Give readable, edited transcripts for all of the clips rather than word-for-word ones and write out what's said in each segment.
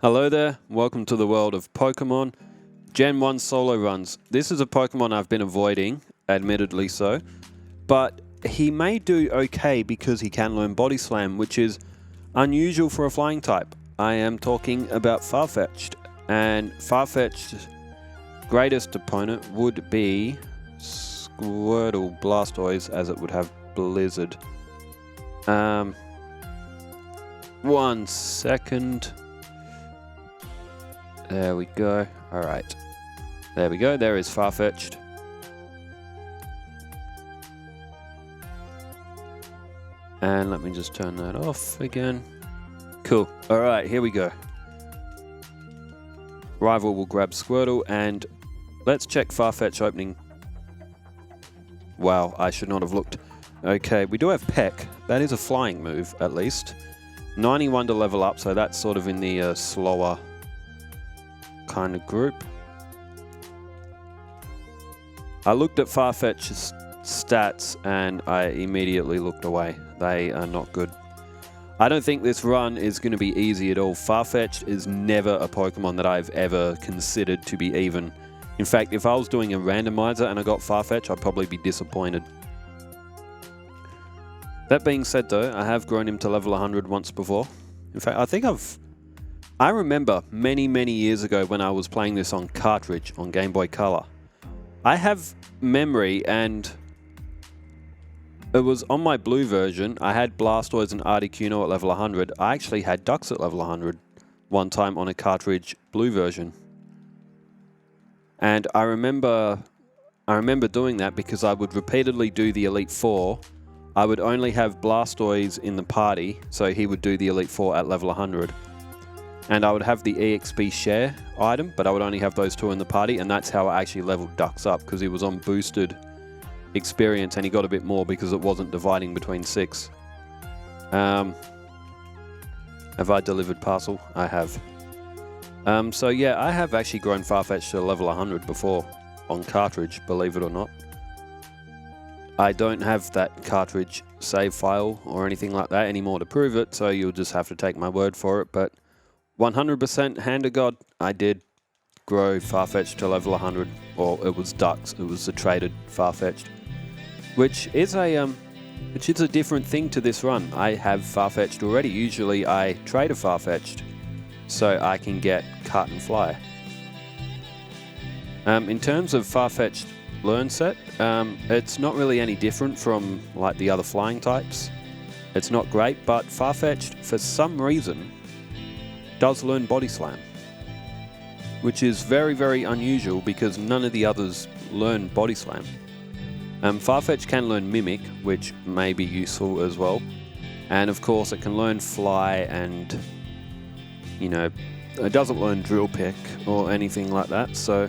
Hello there, welcome to the world of Pokemon. Gen 1 solo runs. This is a Pokemon I've been avoiding, admittedly so, but he may do okay because he can learn Body Slam, which is unusual for a flying type. I am talking about Farfetch'd, and Farfetch'd's greatest opponent would be Squirtle Blastoise, as it would have Blizzard. 1 second. There we go. Alright. There we go. There is Farfetch'd. And let me just turn that off again. Cool. Alright, here we go. Rival will grab Squirtle, and let's check Farfetch'd opening. Wow, I should not have looked. Okay, we do have Peck. That is a flying move, at least. 91 to level up, so that's sort of in the slower kind of group. I looked at Farfetch'd's stats and I immediately looked away. They are not good. I don't think this run is going to be easy at all. Farfetch'd is never a Pokemon that I've ever considered to be even. In fact, if I was doing a randomizer and I got Farfetch'd, I'd probably be disappointed. That being said though, I have grown him to level 100 once before. In fact, I remember many years ago when I was playing this on cartridge on Game Boy Color. I have memory, and it was on my blue version. I had Blastoise and Articuno at level 100. I actually had Ducks at level 100 one time on a cartridge blue version. And I remember doing that because I would repeatedly do the Elite Four. I would only have Blastoise in the party, so he would do the Elite Four at level 100. And I would have the EXP share item, but I would only have those two in the party, and that's how I actually leveled Ducks up, because he was on boosted experience and he got a bit more because it wasn't dividing between 6. Have I delivered parcel? I have. So yeah, I have actually grown Farfetch'd to level 100 before on cartridge, believe it or not. I don't have that cartridge save file or anything like that anymore to prove it, so you'll just have to take my word for it, but 100% hand of God, I did grow Farfetch'd to level 100, or it was Ducks, it was a traded Farfetch'd, which is a different thing to this run. I have Farfetch'd already. Usually I trade a Farfetch'd so I can get Cut and Fly. In terms of Farfetch'd learn set, it's not really any different from like the other flying types. It's not great, but Farfetch'd, for some reason, does learn Body Slam, which is very unusual because none of the others learn Body Slam. Farfetch'd can learn Mimic, which may be useful as well, and of course it can learn Fly, and you know, it doesn't learn Drill Peck or anything like that. So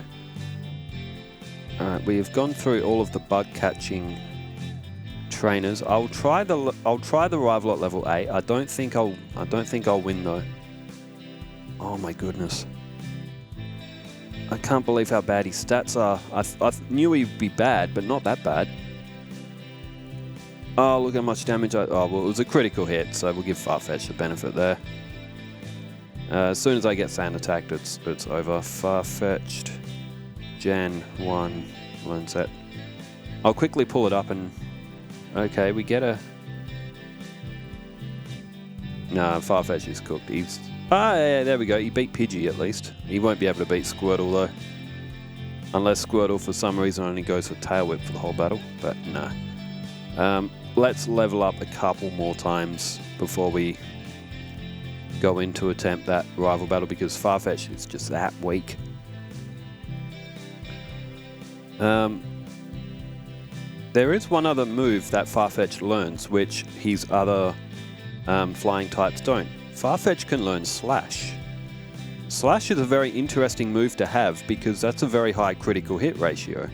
we have gone through all of the bug catching trainers. I'll try the rival at level 8. I don't think I'll win though. Oh my goodness. I can't believe how bad his stats are. I knew he'd be bad, but not that bad. Oh, look how much damage well, it was a critical hit, so we'll give Farfetch'd the benefit there. As soon as I get sand attacked, it's over. Farfetch'd Gen 1 learn set. I'll quickly pull it up and... Okay, we get a... Nah, Farfetch'd is cooked. Yeah, there we go. He beat Pidgey at least. He won't be able to beat Squirtle though. Unless Squirtle for some reason only goes for Tail Whip for the whole battle, but no. Let's level up a couple more times before we go in to attempt that rival battle, because Farfetch'd is just that weak. There is one other move that Farfetch'd learns, which his other flying types don't. Farfetch'd can learn Slash. Slash is a very interesting move to have because that's a very high critical hit ratio.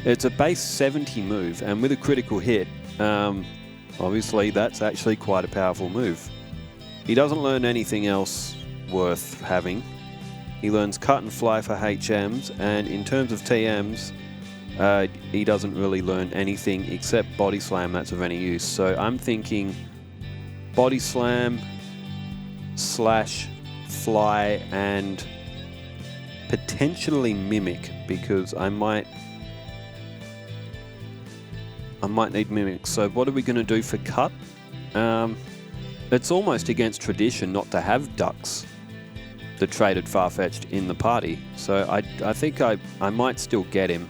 It's a base 70 move, and with a critical hit, obviously that's actually quite a powerful move. He doesn't learn anything else worth having. He learns Cut and Fly for HMs, and in terms of TMs, he doesn't really learn anything except Body Slam that's of any use. So I'm thinking Body Slam / fly and potentially mimic, because I might need mimic. So what are we going to do for cut? It's almost against tradition not to have ducks, the traded Farfetch'd, in the party. So I think I might still get him,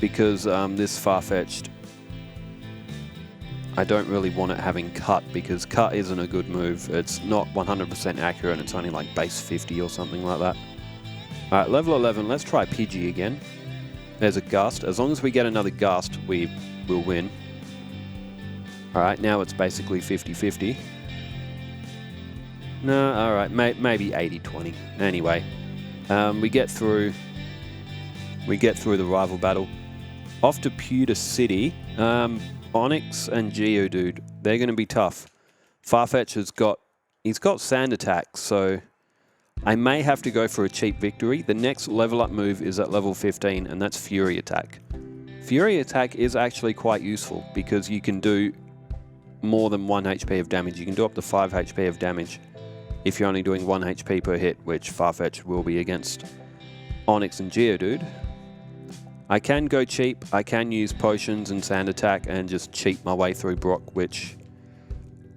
because this Farfetch'd, I don't really want it having cut, because cut isn't a good move. It's not 100% accurate, it's only like base 50 or something like that. Alright, level 11, let's try Pidgey again. There's a gust. As long as we get another gust, we will win. Alright, now it's basically 50-50. No, alright, maybe 80-20. Anyway, we get through the rival battle. Off to Pewter City. Onyx and Geodude, they're going to be tough. Farfetch'd he's got Sand Attack, so I may have to go for a cheap victory. The next level up move is at level 15, and that's Fury Attack. Fury Attack is actually quite useful, because you can do more than 1 HP of damage. You can do up to 5 HP of damage if you're only doing 1 HP per hit, which Farfetch'd will be against Onyx and Geodude. I can go cheap. I can use potions and Sand Attack and just cheat my way through Brock, which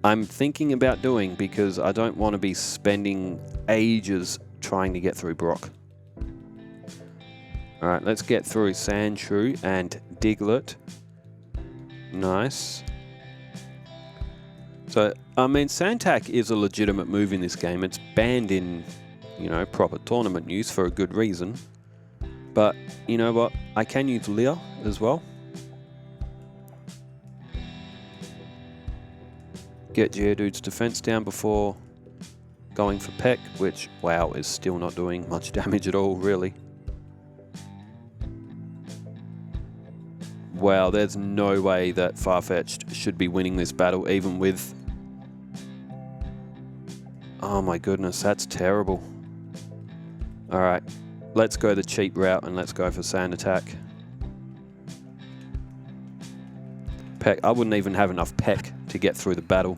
I'm thinking about doing, because I don't want to be spending ages trying to get through Brock. Alright, let's get through Sandshrew and Diglett. Nice. So, I mean, Sandtack is a legitimate move in this game. It's banned in, proper tournament use for a good reason. But, you know what? I can use Leer as well. Get Geodude's defense down before going for Peck, which, wow, is still not doing much damage at all, really. Wow, there's no way that Farfetch'd should be winning this battle, even with... Oh my goodness, that's terrible. Alright. Let's go the cheap route and let's go for Sand Attack. Peck. I wouldn't even have enough Peck to get through the battle.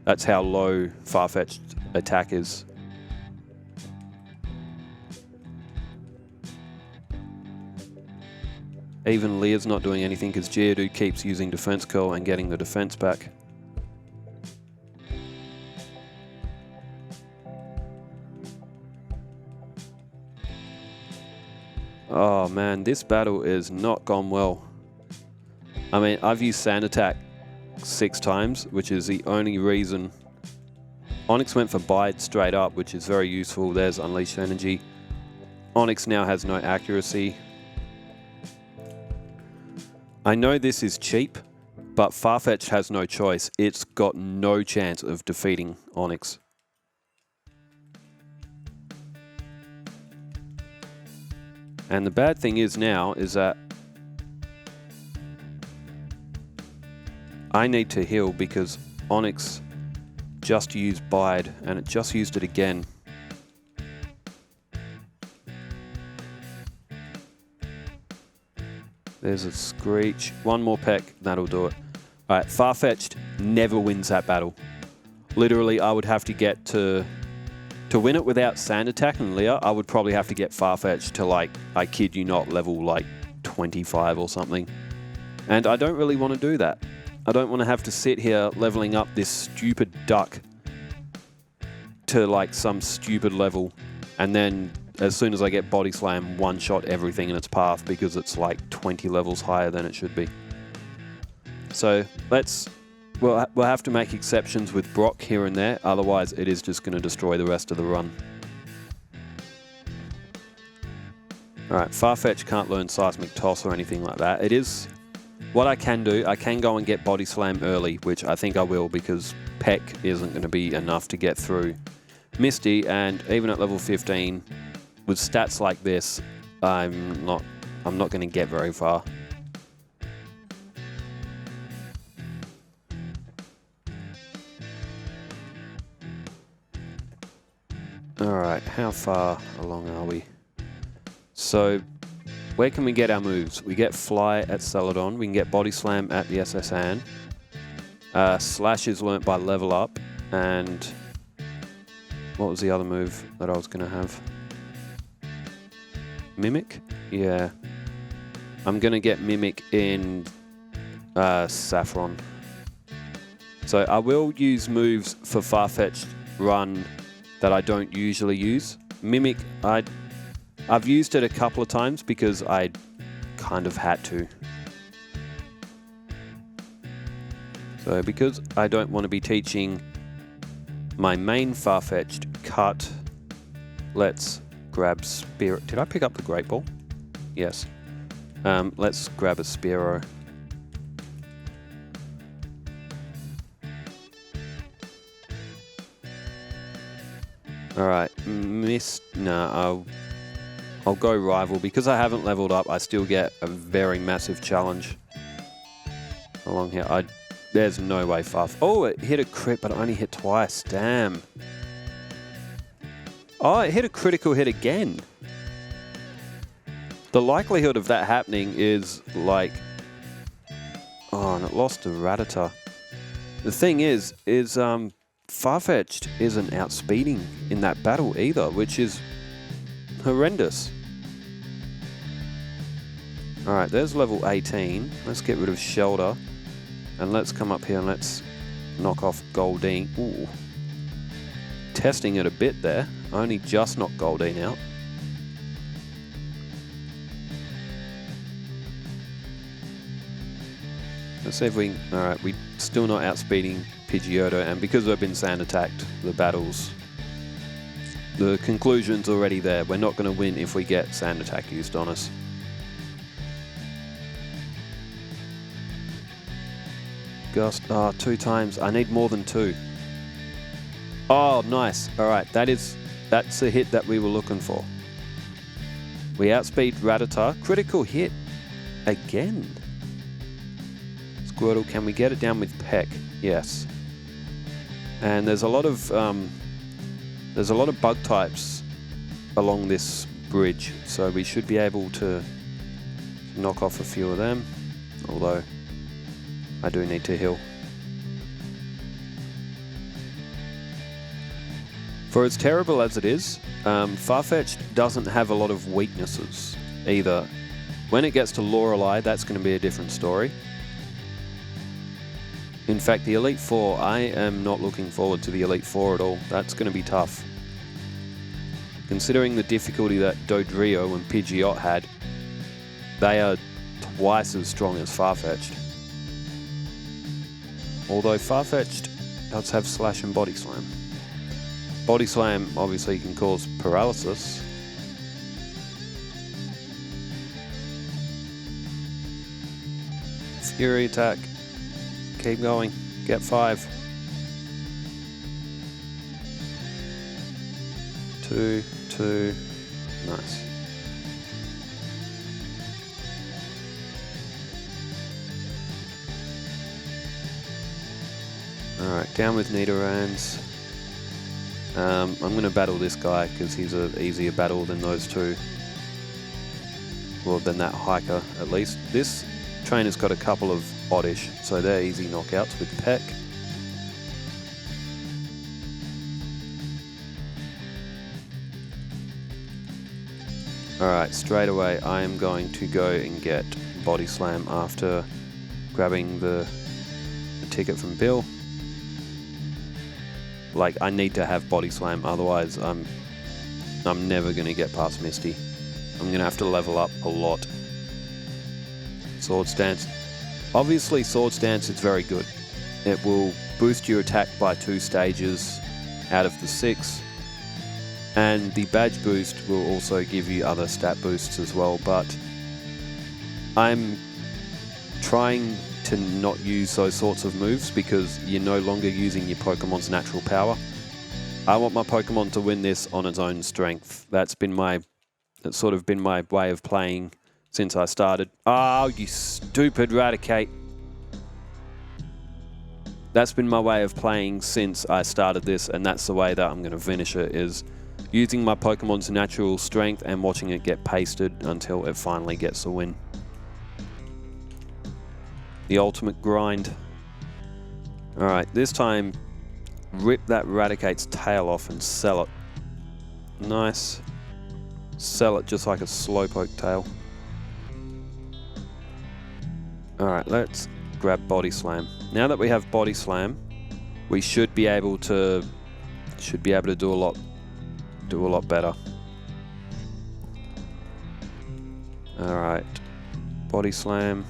That's how low Farfetch'd attack is. Even Leer's not doing anything because Geodude keeps using Defense Curl and getting the defense back. Oh man, this battle is not gone well. I mean, I've used Sand Attack 6 times, which is the only reason. Onyx went for Bite straight up, which is very useful. There's Unleashed Energy. Onyx now has no accuracy. I know this is cheap, but Farfetch'd has no choice. It's got no chance of defeating Onyx. And the bad thing is now is that I need to heal because Onyx just used Bide and it just used it again. There's a Screech. One more Peck, that'll do it. Alright, Farfetch'd never wins that battle. Literally, I would have to get to win it without Sand Attack and Leer, I would probably have to get Farfetch'd to, like, I kid you not, level like 25 or something. And I don't really want to do that. I don't want to have to sit here leveling up this stupid duck to like some stupid level and then as soon as I get Body Slam, one-shot everything in its path because it's like 20 levels higher than it should be. So we'll have to make exceptions with Brock here and there, otherwise it is just going to destroy the rest of the run. Alright, Farfetch'd can't learn Seismic Toss or anything like that. It is... What I can do, I can go and get Body Slam early, which I think I will because Peck isn't going to be enough to get through Misty, and even at level 15, with stats like this, I'm not going to get very far. Alright, how far along are we? So, where can we get our moves? We get Fly at Celadon, we can get Body Slam at the SS Anne. Slash is learnt by level up, and What was the other move that I was going to have? Mimic? Yeah. I'm going to get Mimic in Saffron. So I will use moves for Farfetch'd run that I don't usually use. Mimic, I've used it a couple of times because I kind of had to. So because I don't want to be teaching my main Farfetch'd cut, let's grab Spiro. Did I pick up the Great Ball? Yes. Let's grab a Spiro. Alright, I'll go Rival. Because I haven't leveled up, I still get a very massive challenge along here. There's no way Oh, it hit a crit, but it only hit twice. Damn. Oh, it hit a critical hit again. The likelihood of that happening is like... Oh, and it lost to Rattata. The thing is Farfetch'd isn't outspeeding in that battle either, which is horrendous. Alright, there's level 18. Let's get rid of Shelter. And let's come up here and let's knock off Goldeen. Ooh. Testing it a bit there. Only just knocked Goldeen out. Let's see if we can... Alright, we're still not outspeeding Pidgeotto, and because we've been sand attacked, the battles... The conclusion's already there. We're not going to win if we get sand attack used on us. Gust, 2 times. I need more than 2. Oh, nice. Alright, that's a hit that we were looking for. We outspeed Rattata. Critical hit again. Squirtle, can we get it down with Peck? Yes. And there's a lot of bug types along this bridge, so we should be able to knock off a few of them. Although I do need to heal. For as terrible as it is, Farfetch'd doesn't have a lot of weaknesses either. When it gets to Lorelei, that's going to be a different story. In fact, the Elite Four, I am not looking forward to the Elite Four at all. That's going to be tough. Considering the difficulty that Dodrio and Pidgeot had, they are twice as strong as Farfetch'd. Although Farfetch'd does have Slash and Body Slam. Body Slam obviously can cause paralysis. Fury attack. Keep going. Get 5. 2, 2. Nice. Alright, down with Nidorans. I'm going to battle this guy because he's an easier battle than those two. Well, than that hiker, at least. This trainer's got a couple of oddish, so they're easy knockouts with Peck. Alright, straight away I am going to go and get Body Slam after grabbing the ticket from Bill. Like, I need to have Body Slam, otherwise I'm never going to get past Misty. I'm going to have to level up a lot. Sword Stance. Obviously, Sword Stance is very good. It will boost your attack by 2 stages out of the 6. And the badge boost will also give you other stat boosts as well, but I'm trying to not use those sorts of moves because you're no longer using your Pokemon's natural power. I want my Pokemon to win this on its own strength. That's sort of been my way of playing since I started. Oh, you stupid Raticate. That's been my way of playing since I started this, and that's the way that I'm going to finish it, is using my Pokemon's natural strength and watching it get pasted until it finally gets a win. The ultimate grind. Alright, this time rip that Raticate's tail off and sell it. Nice. Sell it just like a slowpoke tail. Alright, let's grab Body Slam. Now that we have Body Slam, we should be able to do a lot better. Alright. Body Slam.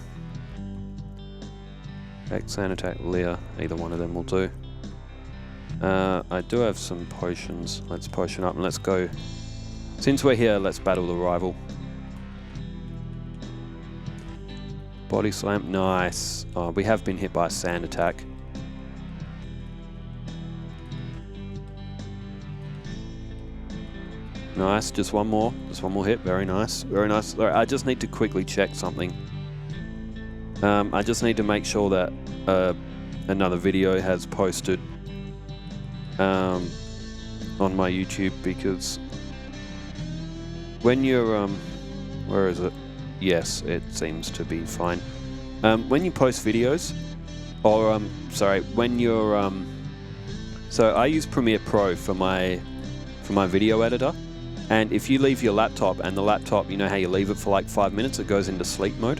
Sand Attack, Leer. Either one of them will do. I do have some potions. Let's potion up and let's go. Since we're here, let's battle the rival. Body Slam, nice. Oh, we have been hit by a Sand Attack. Nice, just one more hit, very nice, very nice. Right, I just need to quickly check something. I just need to make sure that another video has posted on my YouTube, because when you're, where is it? Yes, it seems to be fine. When you post videos, or sorry, when you're, so I use Premiere Pro for my video editor, and if you leave your laptop and the laptop, you know how you leave it for like 5 minutes, it goes into sleep mode.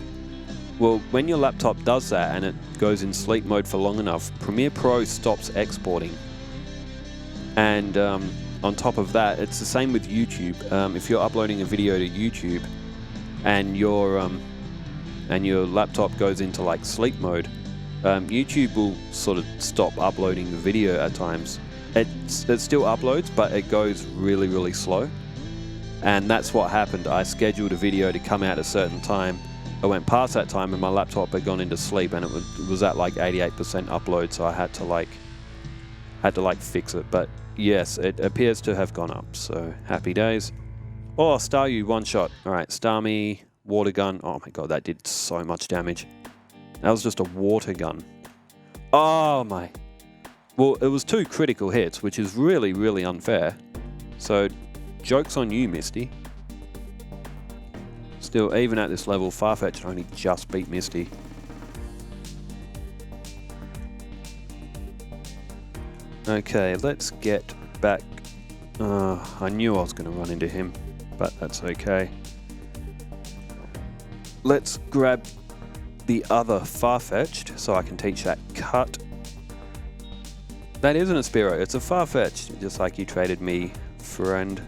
Well, when your laptop does that and it goes in sleep mode for long enough, Premiere Pro stops exporting. And on top of that, it's the same with YouTube. If you're uploading a video to YouTube and your laptop goes into like sleep mode, YouTube will sort of stop uploading the video at times. It still uploads, but it goes really, really slow. And that's what happened. I scheduled a video to come out at a certain time. I went past that time and my laptop had gone into sleep, and it was at like 88% upload, so I had to like fix it. But yes, it appears to have gone up, so happy days. Oh, Staryu one shot. Alright, Starmie, water gun. Oh my god, that did so much damage. That was just a water gun. Oh my. Well, it was 2 critical hits, which is really, really unfair. So, joke's on you, Misty. Still, even at this level, Farfetch'd only just beat Misty. Okay, let's get back. I knew I was going to run into him, but that's okay. Let's grab the other Farfetch'd so I can teach that cut. That isn't a Spearow, it's a Farfetch'd, just like you traded me, friend.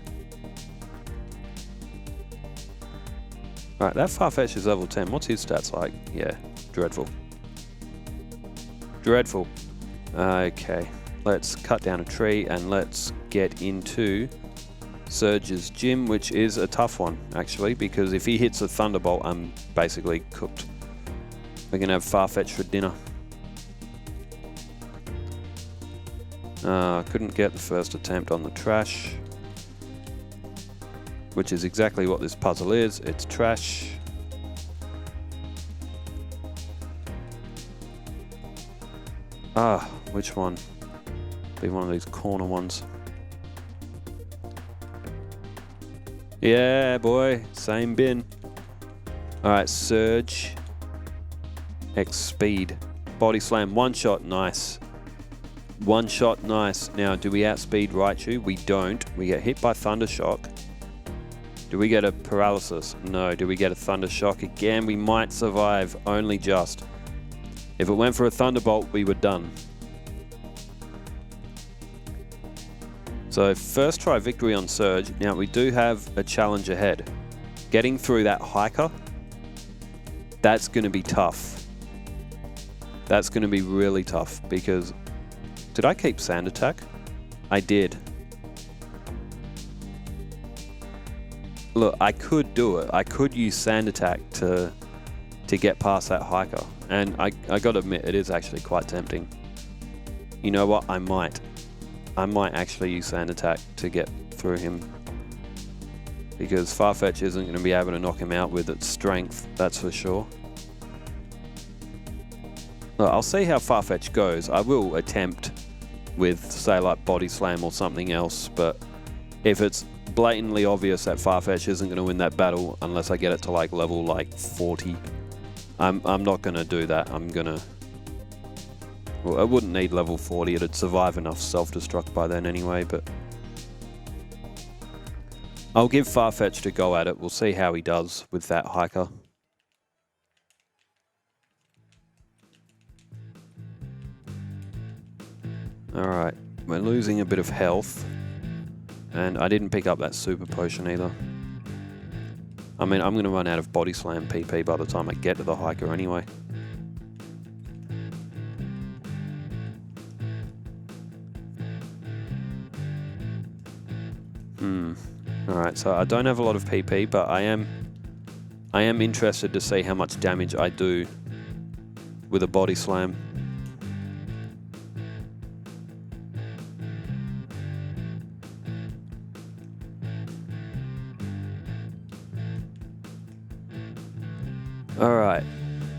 Alright, that Farfetch'd is level 10. What's his stats like? Yeah, dreadful. Dreadful. Okay, let's cut down a tree and let's get into Surge's gym, which is a tough one, actually, because if he hits a Thunderbolt, I'm basically cooked. We're going to have Farfetch'd for dinner. Couldn't get the first attempt on the trash, which is exactly what this puzzle is. It's trash. Which one? Be one of these corner ones. Yeah, boy, same bin. Alright, Surge. X Speed. Body Slam, one shot, nice. One shot, nice. Now, do we outspeed Raichu? We don't. We get hit by Thunder Shock. Do we get a Paralysis? No. Do we get a Thunder Shock? Again, we might survive, only just. If it went for a Thunderbolt, we were done. So, first try victory on Surge. Now, we do have a challenge ahead. Getting through that Hiker, that's going to be tough. That's going to be really tough, because... Did I keep Sand Attack? I did. Look, I could do it. I could use Sand Attack to get past that Hiker. And I gotta admit, it is actually quite tempting. You know what? I might actually use Sand Attack to get through him. Because Farfetch'd isn't going to be able to knock him out with its strength, that's for sure. Look, I'll see how Farfetch'd goes. I will attempt with, say, like Body Slam or something else, but if it's blatantly obvious that Farfetch'd isn't going to win that battle unless I get it to like level like 40, I'm not going to do that. I'm going Well, I wouldn't need level 40. It'd survive enough self-destruct by then anyway, but I'll give Farfetch'd a go at it. We'll see how he does with that hiker. Alright, we're losing a bit of health. And I didn't pick up that super potion either. I mean, I'm going to run out of body slam PP by the time I get to the hiker anyway. Alright, so I don't have a lot of PP, but I am interested to see how much damage I do with a body slam. Alright,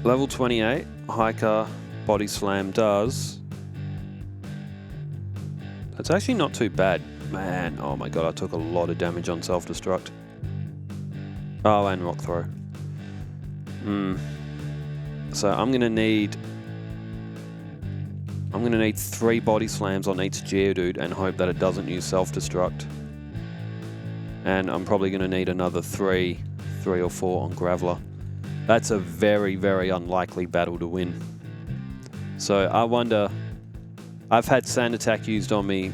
level 28, hiker, body slam does. That's actually not too bad. Man, oh my god, I took a lot of damage on self-destruct. Oh, and rock throw. So I'm gonna need 3 body slams on each Geodude and hope that it doesn't use self-destruct. And I'm probably gonna need another 3 or 4 on Graveler. That's a very, very unlikely battle to win. So I wonder, I've had Sand Attack used on me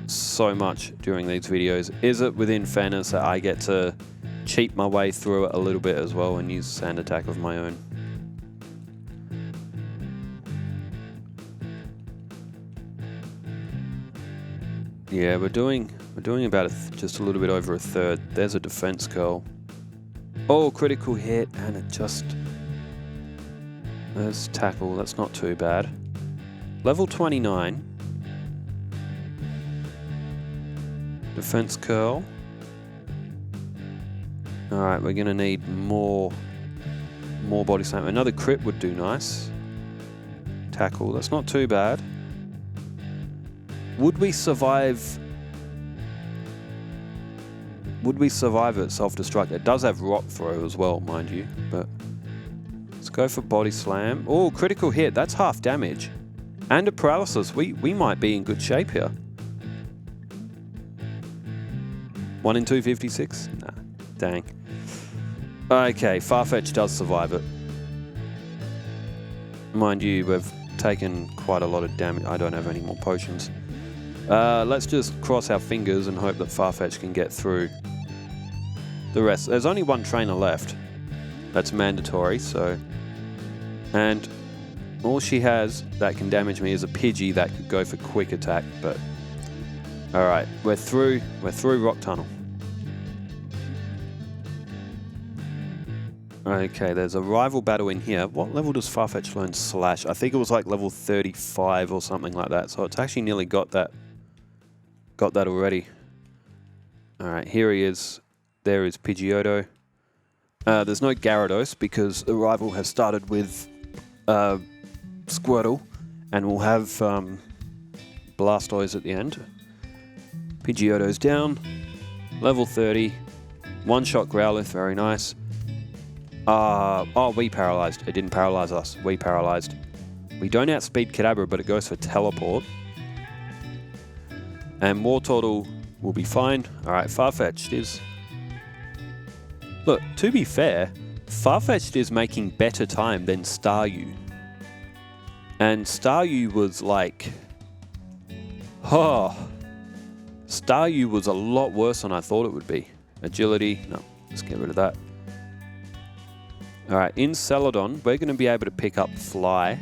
so much during these videos. Is it within fairness that I get to cheat my way through it a little bit as well and use Sand Attack of my own? Yeah, we're doing about just a little bit over a third. There's a defense curl. Oh, critical hit, and it just... There's tackle, that's not too bad. Level 29. Defense curl. Alright, we're gonna need more body slam. Another crit would do nice. Tackle, that's not too bad. Would we survive... Would we survive at self-destruct? It does have rock throw as well, mind you, but let's go for body slam. Oh, critical hit, that's half damage. And a paralysis, we might be in good shape here. 1 in 256? Nah, dang. Okay, Farfetch'd does survive it. Mind you, we've taken quite a lot of damage. I don't have any more potions. Let's just cross our fingers and hope that Farfetch'd can get through the rest. There's only one trainer left. That's mandatory, so... And all she has that can damage me is a Pidgey that could go for quick attack, but... Alright, we're through Rock Tunnel. Okay, there's a rival battle in here. What level does Farfetch'd learn Slash? I think it was like level 35 or something like that, so it's actually nearly got that already. Alright, here he is. There is Pidgeotto. There's no Gyarados because the rival has started with Squirtle, and we'll have Blastoise at the end. Pidgeotto's down. Level 30. One-shot Growlithe, very nice. Oh, we paralyzed. It didn't paralyze us. We paralyzed. We don't outspeed Kadabra, but it goes for Teleport. And Wartortle will be fine. Alright, Farfetch'd is... Look, to be fair, Farfetch'd is making better time than Staryu. And Staryu was like... Oh... Staryu was a lot worse than I thought it would be. Agility, no, let's get rid of that. Alright, in Celadon, we're going to be able to pick up Fly.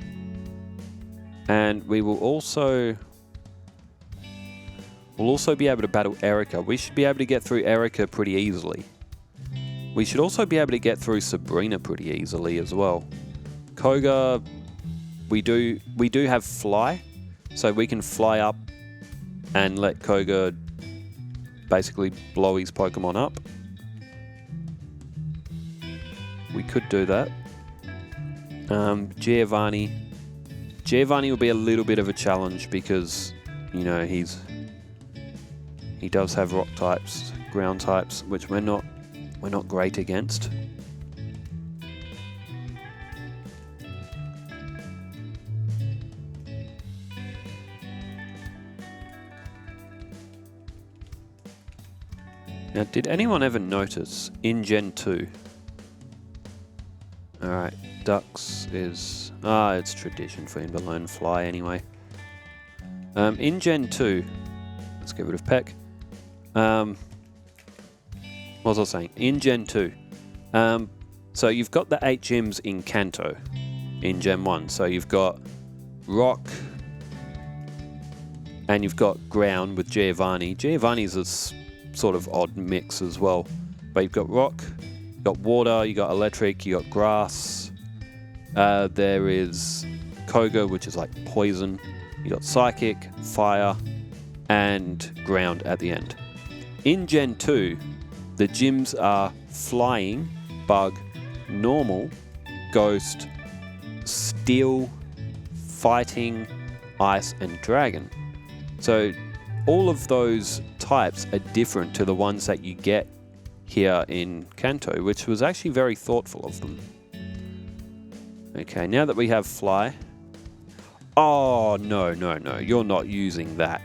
And we will also... We'll also be able to battle Erica. We should be able to get through Erica pretty easily. We should also be able to get through Sabrina pretty easily as well. Koga, we do have Fly, so we can fly up and let Koga basically blow his Pokemon up. We could do that. Giovanni will be a little bit of a challenge because, you know, he does have rock types, ground types, which we're not great against. Now, did anyone ever notice in Gen 2? Alright, Ducks is... it's tradition for him to learn Fly anyway. In Gen 2, let's get rid of Peck. What was I saying? In Gen 2, so you've got the 8 gyms in Kanto in Gen 1. So you've got Rock, and you've got Ground with Giovanni. Giovanni's a sort of odd mix as well. But you've got Rock, you've got Water, you've got Electric, you've got Grass. There is Koga, which is like Poison. You got Psychic, Fire, and Ground at the end. In Gen 2, the gyms are Flying, Bug, Normal, Ghost, Steel, Fighting, Ice, and Dragon. So all of those types are different to the ones that you get here in Kanto, which was actually very thoughtful of them. Okay, now that we have Fly... Oh, no, you're not using that.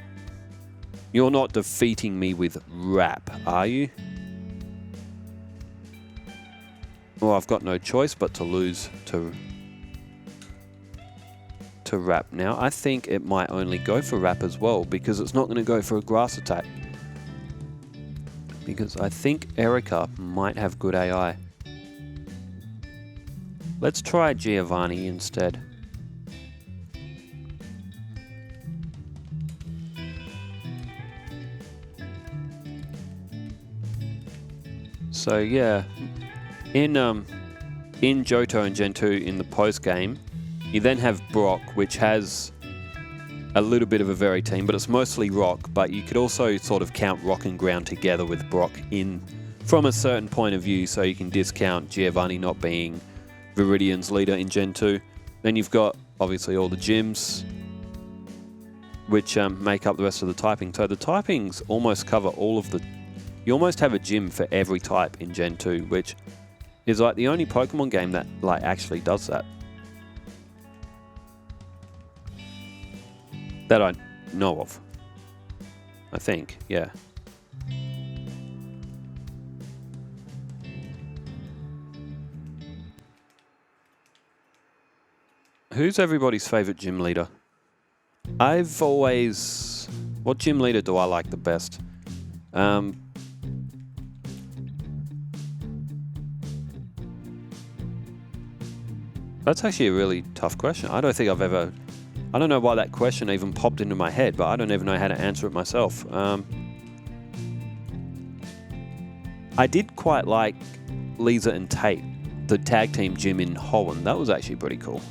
You're not defeating me with Rap, are you? Well, I've got no choice but to lose to Rap now. I think it might only go for Rap as well, because it's not going to go for a Grass attack. Because I think Erica might have good AI. Let's try Giovanni instead. So yeah, in Johto and Gen 2 in the post game, you then have Brock, which has a little bit of a varied team, but it's mostly Rock. But you could also sort of count Rock and Ground together with Brock in from a certain point of view, so you can discount Giovanni not being Viridian's leader in Gen 2. Then you've got obviously all the gyms, which make up the rest of the typing. So the typings almost cover all of the... You almost have a gym for every type in Gen 2, which is like the only Pokemon game that like actually does that. That I know of. I think, yeah. Who's everybody's favourite gym leader? I've always... What gym leader do I like the best? That's actually a really tough question. I don't think I've ever... I don't know why that question even popped into my head, but I don't even know how to answer it myself. I did quite like Lisa and Tate, the tag team gym in Holland. That was actually pretty cool.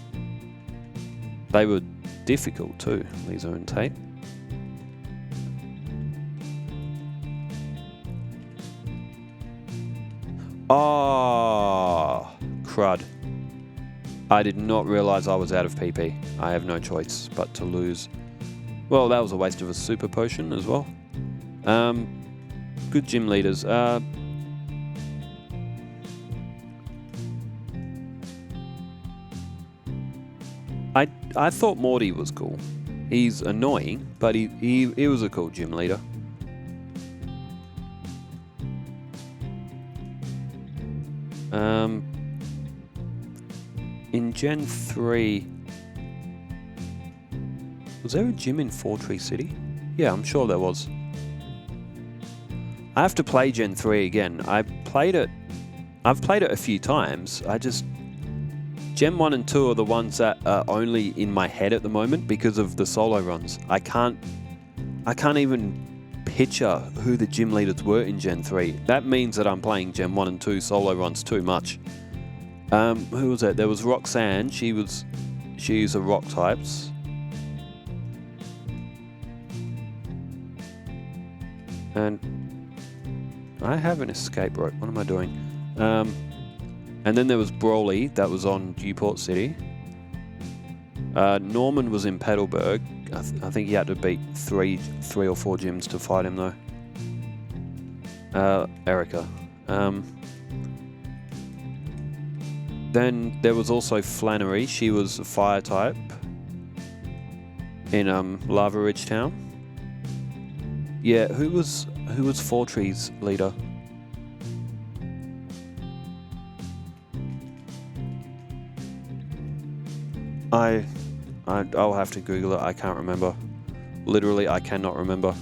They were difficult too, Lisa and Tate. Oh, crud. I did not realise I was out of PP. I have no choice but to lose. Well, that was a waste of a super potion as well. Good gym leaders. I thought Morty was cool. He's annoying, but he was a cool gym leader. In Gen 3, was there a gym in Four Tree City? Yeah, I'm sure there was. I have to play Gen 3 again. I've played it a few times. Gen 1 and 2 are the ones that are only in my head at the moment because of the solo runs. I can't even picture who the gym leaders were in Gen 3. That means that I'm playing Gen 1 and 2 solo runs too much. Who was it? There was Roxanne. She's a rock types. And I have an escape rope. What am I doing? And then there was Broly. That was on Dewport City. Norman was in Petalburg. I think he had to beat three or four gyms to fight him though. Erica. Then there was also Flannery. She was a fire type in Lava Ridge Town. Yeah, who was Four Trees leader? I'll have to Google it. I can't remember. Literally, I cannot remember.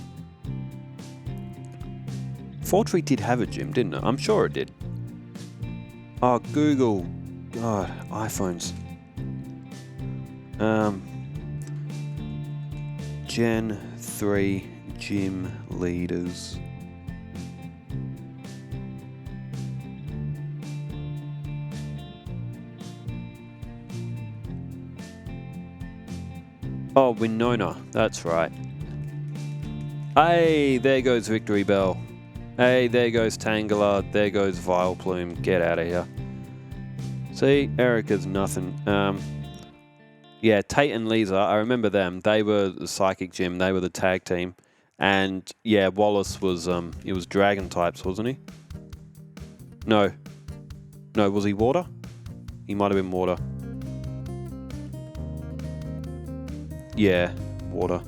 Four Tree did have a gym, didn't it? I'm sure it did. Oh, Google. God, iPhones. Gen 3 gym leaders. Oh, Winona. That's right. Hey, there goes Victory Bell. Hey, there goes Tangela. There goes Vileplume. Get out of here. See, Erica's nothing. Yeah, Tate and Lisa, I remember them. They were the Psychic Gym. They were the tag team. And, yeah, Wallace was, it was Dragon types, wasn't he? No. No, was he Water? He might have been Water. Yeah, Water.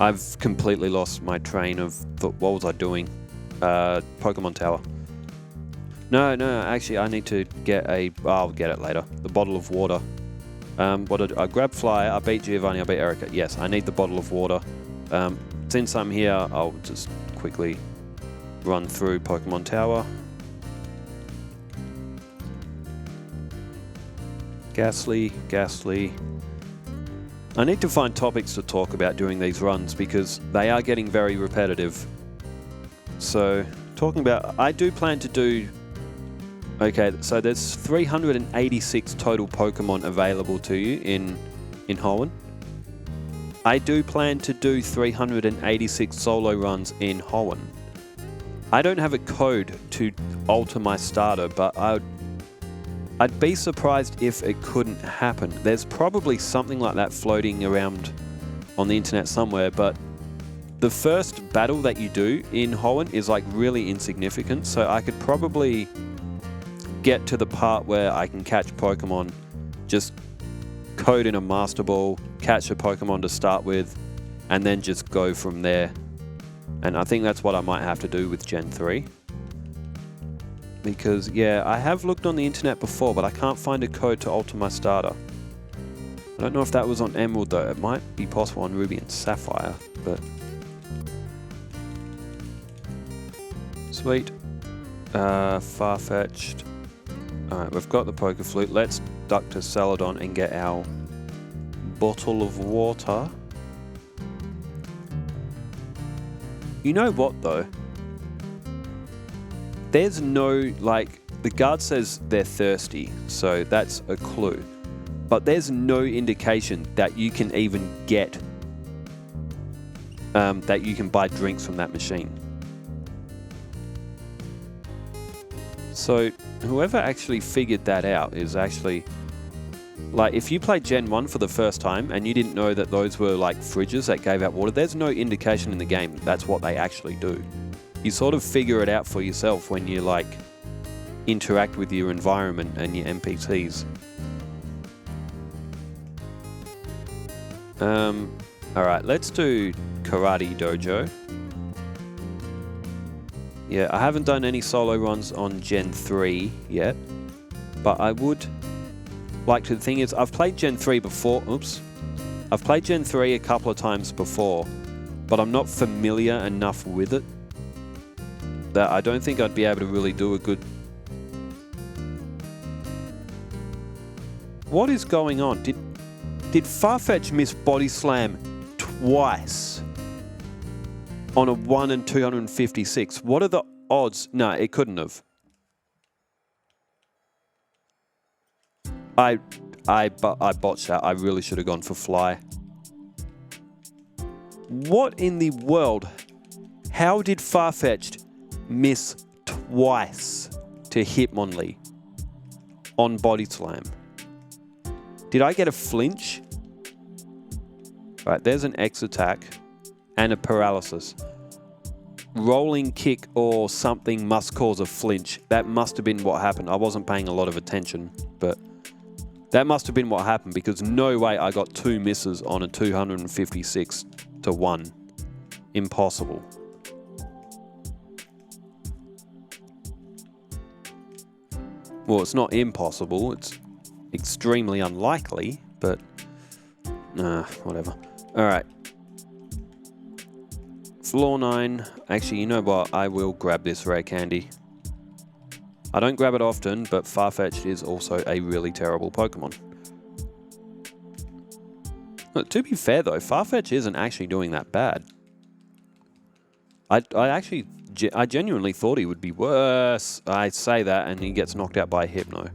I've completely lost my train of thought. What was I doing? Pokemon Tower. No, actually I need to get I'll get it later. The bottle of water. I grabbed Fly, I beat Giovanni, I beat Erica. Yes, I need the bottle of water. Since I'm here, I'll just quickly run through Pokemon Tower. Ghastly. I need to find topics to talk about during these runs because they are getting very repetitive. So, talking about, I do plan to do, okay, so there's 386 total Pokemon available to you in Hoenn. I do plan to do 386 solo runs in Hoenn. I don't have a code to alter my starter, but I'd be surprised if it couldn't happen. There's probably something like that floating around on the internet somewhere, but the first battle that you do in Hoenn is like really insignificant, so I could probably get to the part where I can catch Pokemon, just code in a Master Ball, catch a Pokemon to start with, and then just go from there. And I think that's what I might have to do with Gen 3. Because, yeah, I have looked on the internet before, but I can't find a code to alter my starter. I don't know if that was on Emerald, though. It might be possible on Ruby and Sapphire, but... Sweet. Farfetch'd. Alright, we've got the Poké Flute. Let's duck to Celadon and get our bottle of water. You know what, though? There's no, like, the guard says they're thirsty, so that's a clue. But there's no indication that you can even get, that you can buy drinks from that machine. So, whoever actually figured that out is actually, like, if you played Gen 1 for the first time and you didn't know that those were, like, fridges that gave out water, there's no indication in the game that's what they actually do. You sort of figure it out for yourself when you, like, interact with your environment and your NPCs. Alright, let's do Karate Dojo. Yeah, I haven't done any solo runs on Gen 3 yet, but I would like to. The thing is, I've played Gen 3 before. Oops. I've played Gen 3 a couple of times before, but I'm not familiar enough with it that I don't think I'd be able to really do a good... What is going on? Did Farfetch'd miss Body Slam twice on a 1 in 256? What are the odds? No, it couldn't have. I botched that. I really should have gone for Fly. What in the world? How did Farfetch'd miss twice to Hitmonlee on Body Slam? Did I get a flinch? Right, there's an X attack and a paralysis. Rolling kick or something must cause a flinch. That must have been what happened. I wasn't paying a lot of attention, but That must have been what happened, because no way I got 2 misses on a 256 to 1. Impossible. Well, it's not impossible, it's extremely unlikely, but whatever. Alright. Floor 9. Actually, you know what? I will grab this rare candy. I don't grab it often, but Farfetch'd is also a really terrible Pokemon. But to be fair though, Farfetch'd isn't actually doing that bad. I genuinely thought he would be worse. I say that and he gets knocked out by Hypno.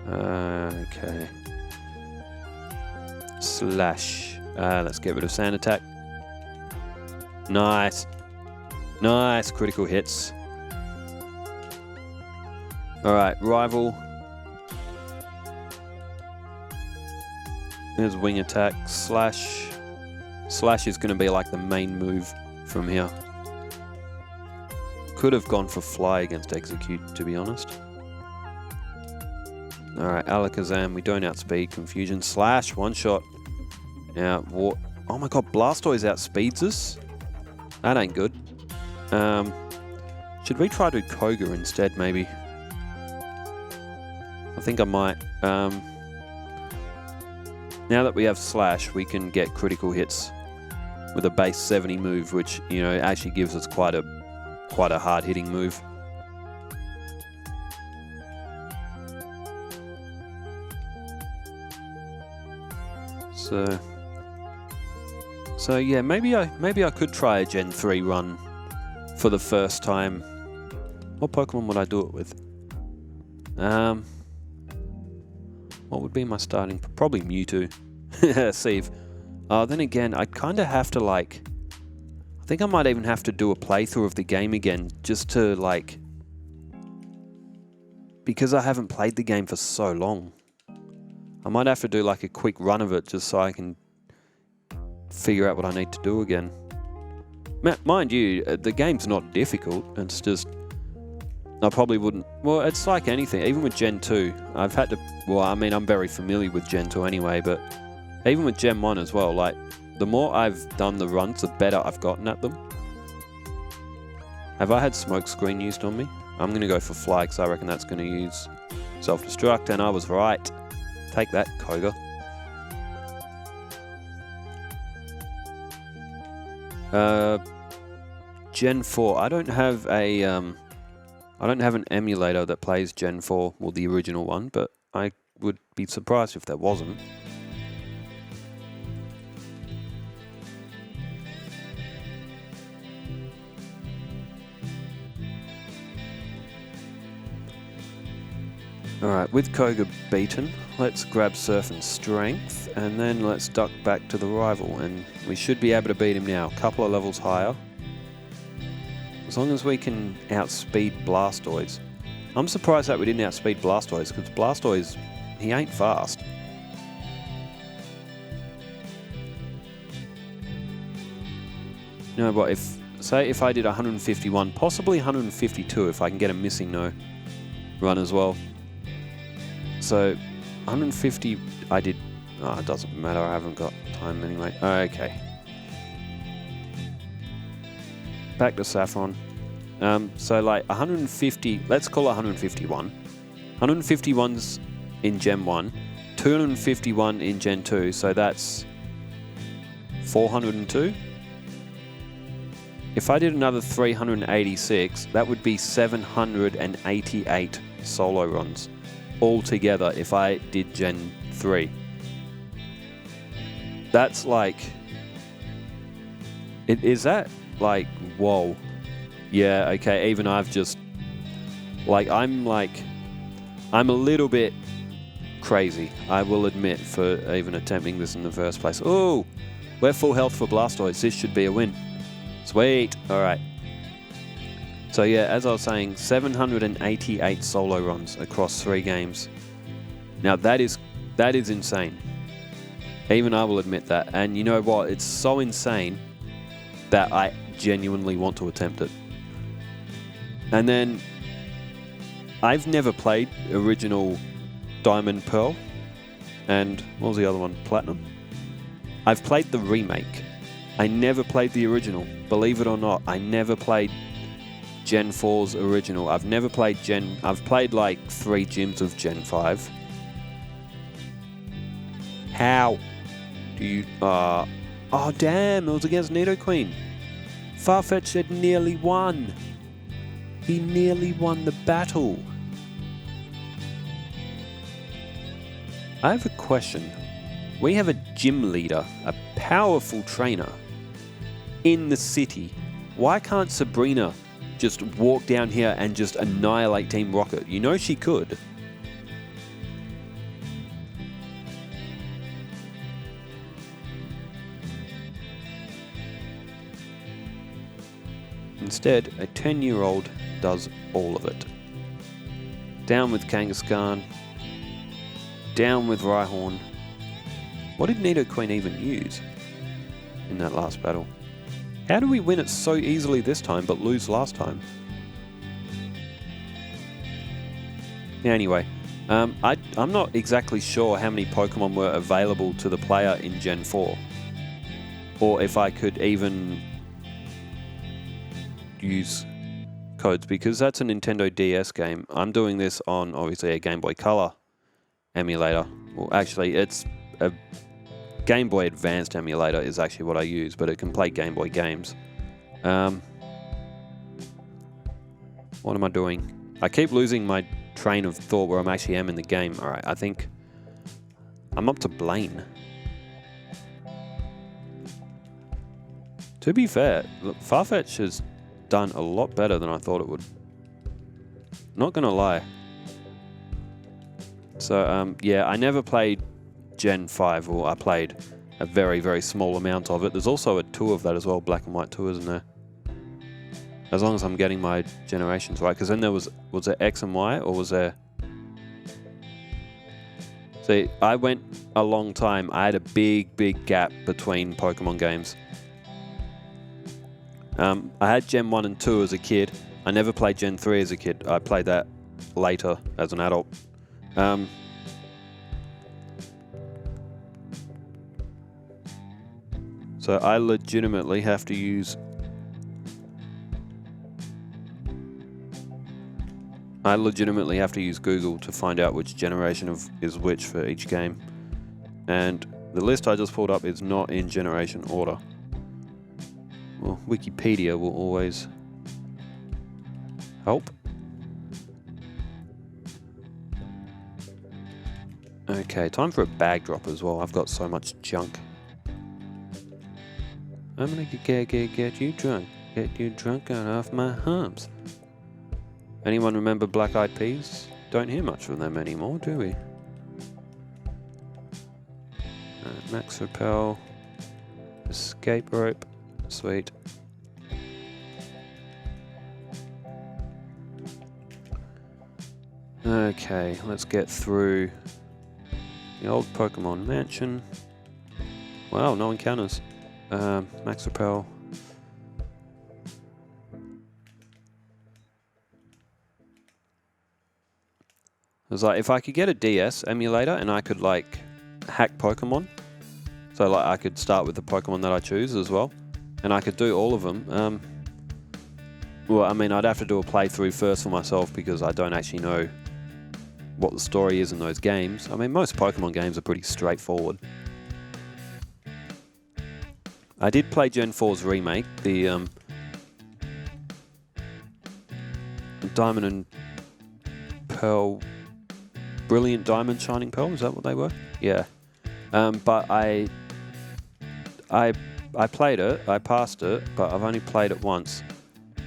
Okay. Slash. Let's get rid of Sand Attack. Nice. Nice critical hits. Alright, Rival. There's Wing Attack. Slash. Slash is going to be like the main move from here. Could have gone for Fly against Execute, to be honest. Alright, Alakazam. We don't outspeed. Confusion. Slash. One shot. Now, what? Oh my god, Blastoise outspeeds us? That ain't good. Should we try to Koga instead, maybe? I think I might. Now that we have Slash, we can get critical hits with a base 70 move, which, you know, actually gives us quite a hard-hitting move. So yeah, maybe I could try a Gen 3 run for the first time. What Pokemon would I do it with? What would be my starting? Probably Mewtwo. See if... then again, I kind of have to like... I think I might even have to do a playthrough of the game again, just to like... Because I haven't played the game for so long. I might have to do like a quick run of it, just so I can figure out what I need to do again. Mind you, the game's not difficult, it's just... I probably wouldn't... Well, it's like anything, even with Gen 2, I've had to... Well, I mean, I'm very familiar with Gen 2 anyway, but even with Gen 1 as well, like, the more I've done the runs, the better I've gotten at them. Have I had Smoke Screen used on me? I'm going to go for Fly, because I reckon that's going to use Self-Destruct, and I was right. Take that, Koga. Gen 4. I don't have an emulator that plays Gen 4, well, the original one, but I would be surprised if there wasn't. Alright, with Koga beaten, let's grab Surf and Strength, and then let's duck back to the rival, and we should be able to beat him now, a couple of levels higher. As long as we can outspeed Blastoise. I'm surprised that we didn't outspeed Blastoise, because Blastoise, he ain't fast. You know what, say if I did 151, possibly 152 if I can get a missing no run as well. So 150 I did, it doesn't matter, I haven't got time anyway. Okay. Back to Saffron. So like 150, let's call it 151. 151's in Gen 1, 251 in Gen 2, so that's 402. If I did another 386, that would be 788 solo runs altogether if I did Gen 3. That's like... Is that like... Whoa. Yeah, okay, even I've just... I'm a little bit crazy, I will admit, for even attempting this in the first place. Oh, we're full health for Blastoise. This should be a win. Sweet. All right. So yeah, as I was saying, 788 solo runs across 3 games. Now that is insane. Even I will admit that. And you know what? It's so insane that I genuinely want to attempt it. And then I've never played original Diamond Pearl, and what was the other one? Platinum? I've played the remake. I never played the original. Believe it or not, I never played Gen 4's original. I've never played I've played like 3 gyms of Gen 5. How do you... oh damn, it was against Nidoqueen. Farfetch'd had nearly won. He nearly won the battle. I have a question. We have a gym leader, a powerful trainer, in the city. Why can't Sabrina just walk down here and just annihilate Team Rocket? You know she could. Instead, a 10-year-old does all of it. Down with Kangaskhan. Down with Rhyhorn. What did Nidoqueen even use in that last battle? How do we win it so easily this time but lose last time? Anyway, I'm not exactly sure how many Pokemon were available to the player in Gen 4. Or if I could even use codes, because that's a Nintendo DS game. I'm doing this on, obviously, a Game Boy Color emulator. Well, actually, it's a Game Boy Advanced emulator is actually what I use, but it can play Game Boy games. What am I doing? I keep losing my train of thought where I actually am in the game. Alright, I think I'm up to Blaine. To be fair, look, Farfetch'd has done a lot better than I thought it would. Not gonna lie. So, yeah, I never played Gen 5, or I played a very, very small amount of it. There's also a 2 of that as well, black and white 2, isn't there? As long as I'm getting my generations right, because then there was there X and Y, or was there... See, I went a long time. I had a big, big gap between Pokemon games. I had Gen 1 and 2 as a kid. I never played Gen 3 as a kid. I played that later as an adult. So I legitimately have to use... Google to find out which generation is which for each game. And the list I just pulled up is not in generation order. Well, Wikipedia will always help. Okay, time for a bag drop as well. I've got so much junk. I'm gonna get you drunk. Get you drunk out off my humps. Anyone remember Black Eyed Peas? Don't hear much from them anymore, do we? Max Repel. Escape Rope. Sweet. Okay, let's get through the old Pokemon Mansion. Wow, no encounters. Max Repel. It was like, if I could get a DS emulator and I could like hack Pokemon, so like I could start with the Pokemon that I choose as well, and I could do all of them. Well, I mean, I'd have to do a playthrough first for myself because I don't actually know what the story is in those games. I mean, most Pokemon games are pretty straightforward. I did play Gen 4's remake, the Diamond and Pearl, Brilliant Diamond, Shining Pearl, is that what they were? Yeah. But I played it, I passed it, but I've only played it once.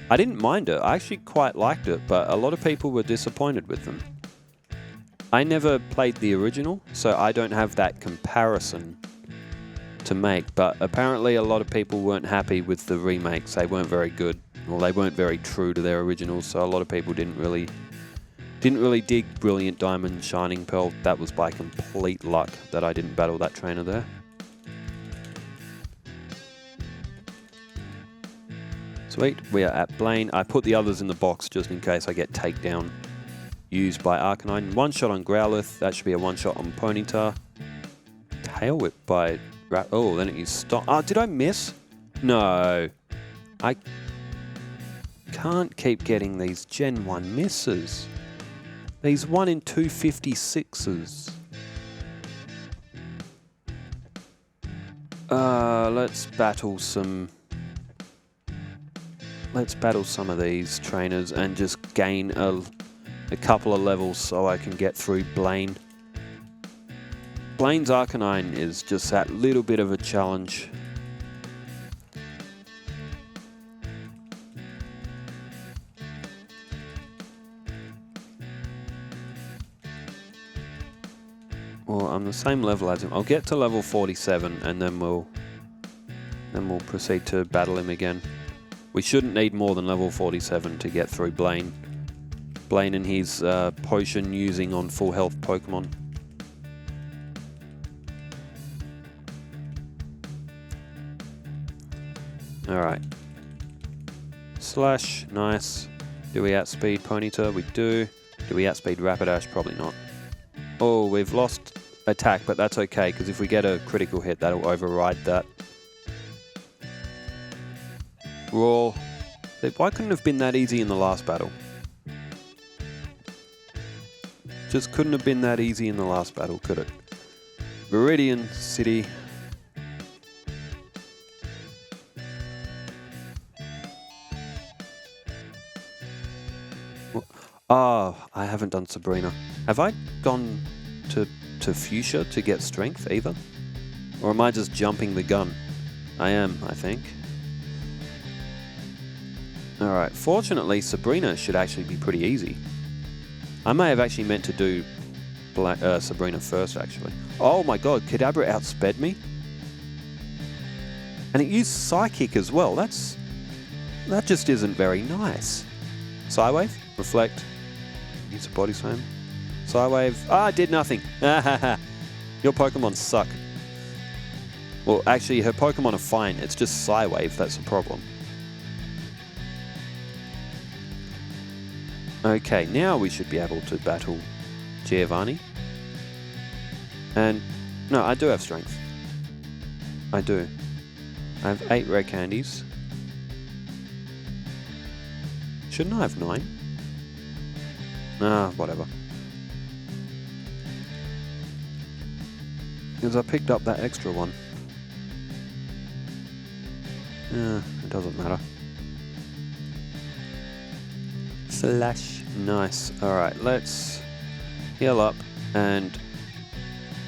I didn't mind it, I actually quite liked it, but a lot of people were disappointed with them. I never played the original, so I don't have that comparison to make, but apparently a lot of people weren't happy with the remakes. They weren't very good, or they weren't very true to their originals, so a lot of people didn't really dig Brilliant Diamond, Shining Pearl. That was by complete luck that I didn't battle that trainer there. Sweet, we are at Blaine. I put the others in the box just in case I get takedown used by Arcanine. One shot on Growlithe, that should be a one shot on Ponyta. Tail Whip by oh, then it used Stop. Oh, did I miss? No. I can't keep getting these Gen 1 misses. These 1 in 256s. Let's battle some of these trainers and just gain a couple of levels so I can get through Blaine. Blaine's Arcanine is just that little bit of a challenge. Well, I'm the same level as him. I'll get to level 47 and then we'll proceed to battle him again. We shouldn't need more than level 47 to get through Blaine. Blaine and his potion using on full health Pokemon. Alright. Slash, nice. Do we outspeed Ponyta? We do. Do we outspeed Rapidash? Probably not. Oh, we've lost attack, but that's okay, because if we get a critical hit, that'll override that. Roar. Why couldn't it have been that easy in the last battle? Just couldn't have been that easy in the last battle, could it? Viridian City. Oh, I haven't done Sabrina. Have I gone to Fuchsia to get strength either? Or am I just jumping the gun? I am, I think. Alright, fortunately Sabrina should actually be pretty easy. I may have actually meant to do Sabrina first, actually. Oh my god, Kadabra outsped me? And it used Psychic as well. That just isn't very nice. Psywave, Reflect, use a Body Slam. Psywave, it did nothing. Your Pokemon suck. Well, actually, her Pokemon are fine. It's just Psywave that's the problem. Okay, now we should be able to battle Giovanni. And, no, I do have strength. I do. I have 8 rare candies. Shouldn't I have 9? Whatever. Because I picked up that extra one. It doesn't matter. Slash. Nice. Alright, let's heal up. And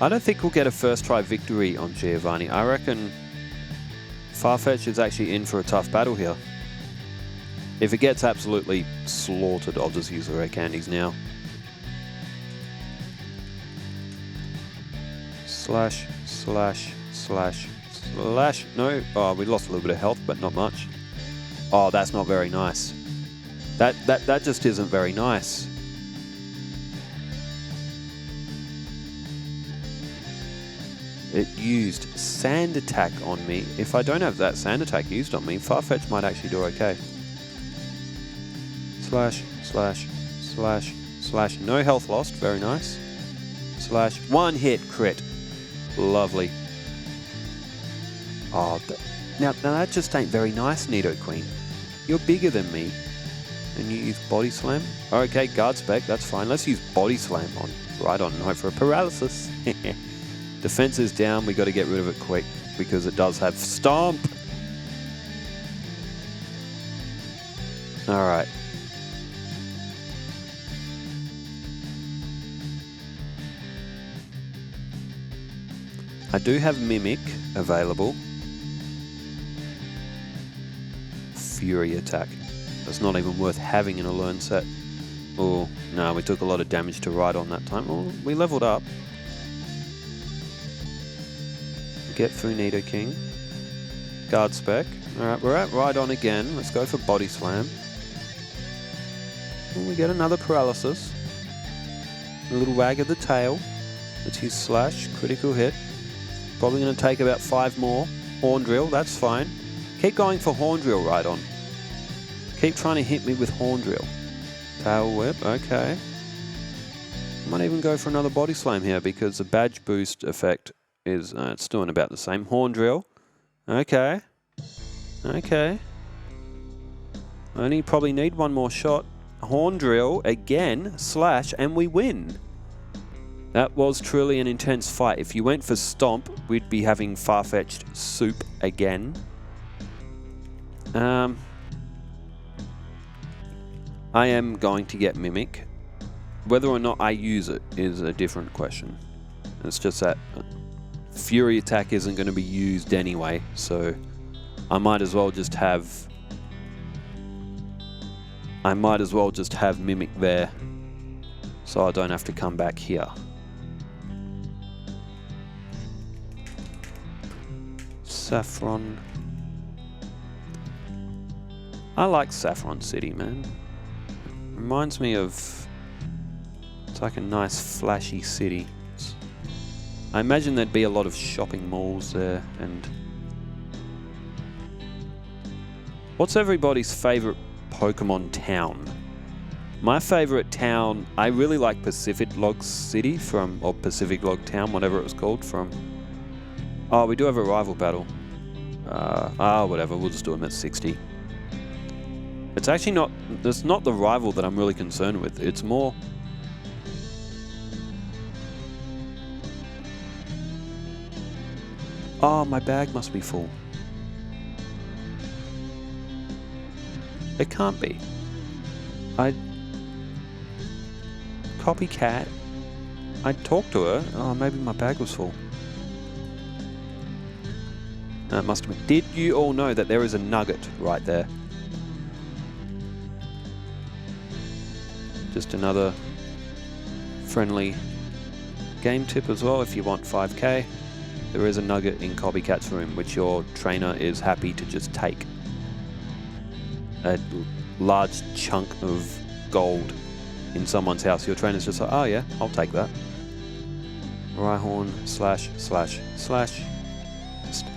I don't think we'll get a first try victory on Giovanni. I reckon Farfetch'd is actually in for a tough battle here. If it gets absolutely slaughtered, I'll just use the rare candies now. Slash, slash, slash, slash. No. Oh, we lost a little bit of health, but not much. Oh, that's not very nice. That just isn't very nice. It used Sand Attack on me. If I don't have that Sand Attack used on me, Farfetch'd might actually do okay. Slash, slash, slash, slash. No health lost. Very nice. Slash. One hit crit. Lovely. Oh, now that just ain't very nice, Nidoqueen. You're bigger than me. And you use Body Slam? Okay, Guard Spec, that's fine. Let's use Body Slam on Rhydon and hope for a paralysis. Defense is down, we got to get rid of it quick because it does have Stomp. Alright. I do have Mimic available. Fury Attack. It's not even worth having in a learn set. Oh, no, we took a lot of damage to Rhydon that time. Oh, we leveled up. Get through Nidoking. Guard Spec. Alright, we're at Rhydon again. Let's go for Body Slam. Oh, we get another paralysis. A little wag of the tail. Let's use Slash. Critical hit. Probably going to take about 5 more. Horn Drill, that's fine. Keep going for Horn Drill, Rhydon. Keep trying to hit me with horn drill. Tail whip, okay. Might even go for another body slam here because the badge boost effect is, it's doing about the same. Horn drill, okay. Okay. Only probably need one more shot. Horn drill again, slash, and we win. That was truly an intense fight. If you went for stomp, we'd be having Farfetch'd soup again. I am going to get Mimic. Whether or not I use it is a different question. It's just that Fury Attack isn't going to be used anyway, so I might as well just have Mimic there, so I don't have to come back here. Saffron. I like Saffron City, man. Reminds me of... It's like a nice flashy city. I imagine there'd be a lot of shopping malls there. And what's everybody's favorite Pokemon town? My favorite town, I really like Pacific Log City from, or Pacific Log Town, whatever it was called from. Oh, we do have a rival battle. Whatever, we'll just do them at 60. It's actually not, it's not the rival that I'm really concerned with. It's more... Oh, my bag must be full. It can't be. Copycat. I talked to her. Oh, maybe my bag was full. No, it must have been. Did you all know that there is a nugget right there? Just another friendly game tip as well. If you want 5k, there is a nugget in Copycat's room, which your trainer is happy to just take. A large chunk of gold in someone's house. Your trainer's just like, oh yeah, I'll take that. Rhyhorn, slash, slash, slash.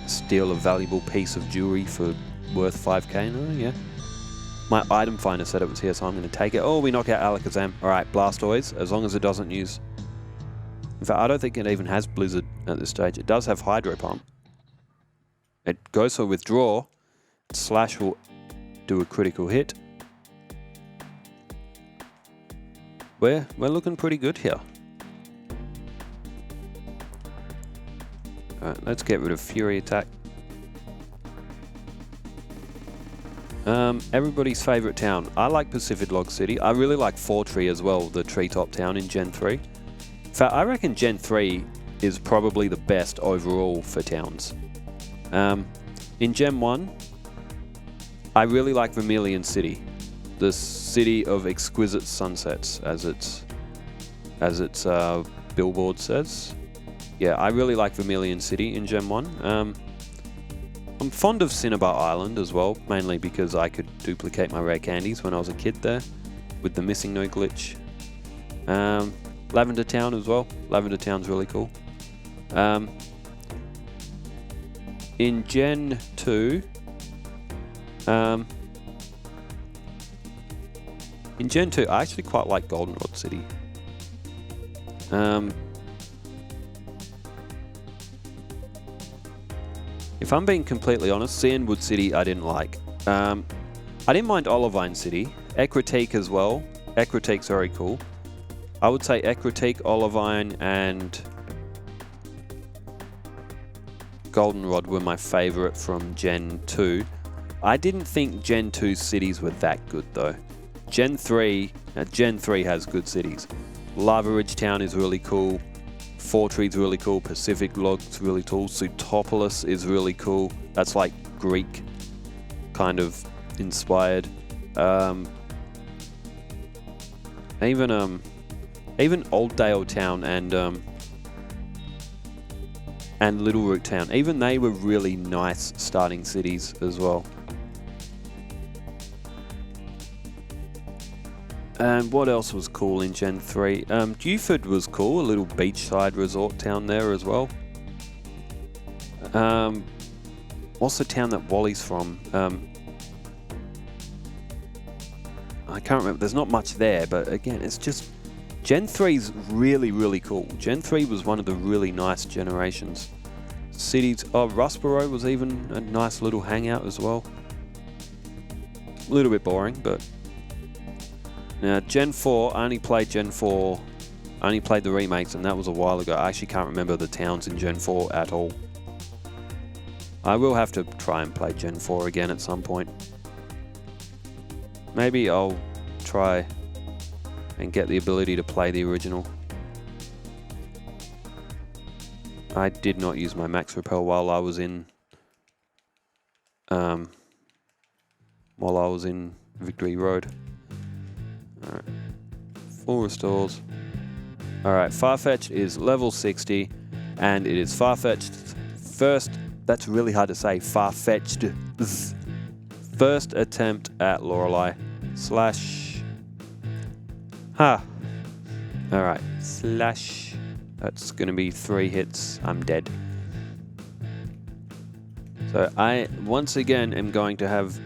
Steal a valuable piece of jewelry for worth 5k. No, yeah. My item finder said it was here, so I'm going to take it. Oh, we knock out Alakazam. Alright, Blastoise, as long as it doesn't use... In fact, I don't think it even has Blizzard at this stage. It does have Hydro Pump. It goes for Withdraw. Slash will do a critical hit. We're looking pretty good here. Alright, let's get rid of Fury Attack. Everybody's favourite town. I like Pacific Log City. I really like Fortree as well, the treetop town in Gen 3. In fact, I reckon Gen 3 is probably the best overall for towns. In Gen 1, I really like Vermilion City. The city of exquisite sunsets, as its billboard says. Yeah, I really like Vermilion City in Gen 1. I'm fond of Cinnabar Island as well, mainly because I could duplicate my rare candies when I was a kid there, with the missing no glitch. Lavender Town as well. Lavender Town's really cool. In Gen 2, I actually quite like Goldenrod City. If I'm being completely honest, Cianwood City I didn't like. I didn't mind Olivine City. Ecruteak as well. Ecruteak's very cool. I would say Ecruteak, Olivine, and Goldenrod were my favourite from Gen 2. I didn't think Gen 2 cities were that good though. Gen 3 has good cities. Lava Ridge Town is really cool. Fortree's really cool. Pacific Log's really cool. Sutopolis is really cool. That's like Greek kind of inspired. Even Oldale Town and Little Root Town, even they were really nice starting cities as well. And what else was cool in Gen 3? Dewford was cool, a little beachside resort town there as well. What's the town that Wally's from? I can't remember. There's not much there, but again, it's just Gen 3's really, really cool. Gen 3 was one of the really nice generations. Cities, Rustboro was even a nice little hangout as well. A little bit boring, but now Gen 4, I only played Gen 4, I only played the remakes, and that was a while ago. I actually can't remember the towns in Gen 4 at all. I will have to try and play Gen 4 again at some point. Maybe I'll try and get the ability to play the original. I did not use my max repel while I was in Victory Road. Alright. Full restores. Alright, Farfetch'd is level 60, and it is Farfetch'd's first, that's really hard to say, Farfetch'd's first attempt at Lorelei / Alright, / that's gonna be 3 hits, I'm dead. So I, once again, am going to have...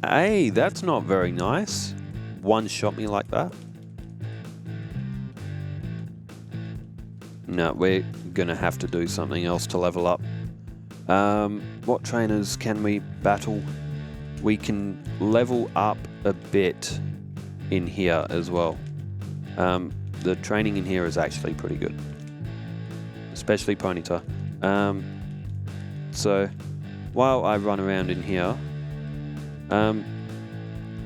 Hey, that's not very nice. One shot me like that. No, we're gonna have to do something else to level up. What trainers can we battle? We can level up a bit in here as well. The training in here is actually pretty good, especially Ponyta. So while I run around in here,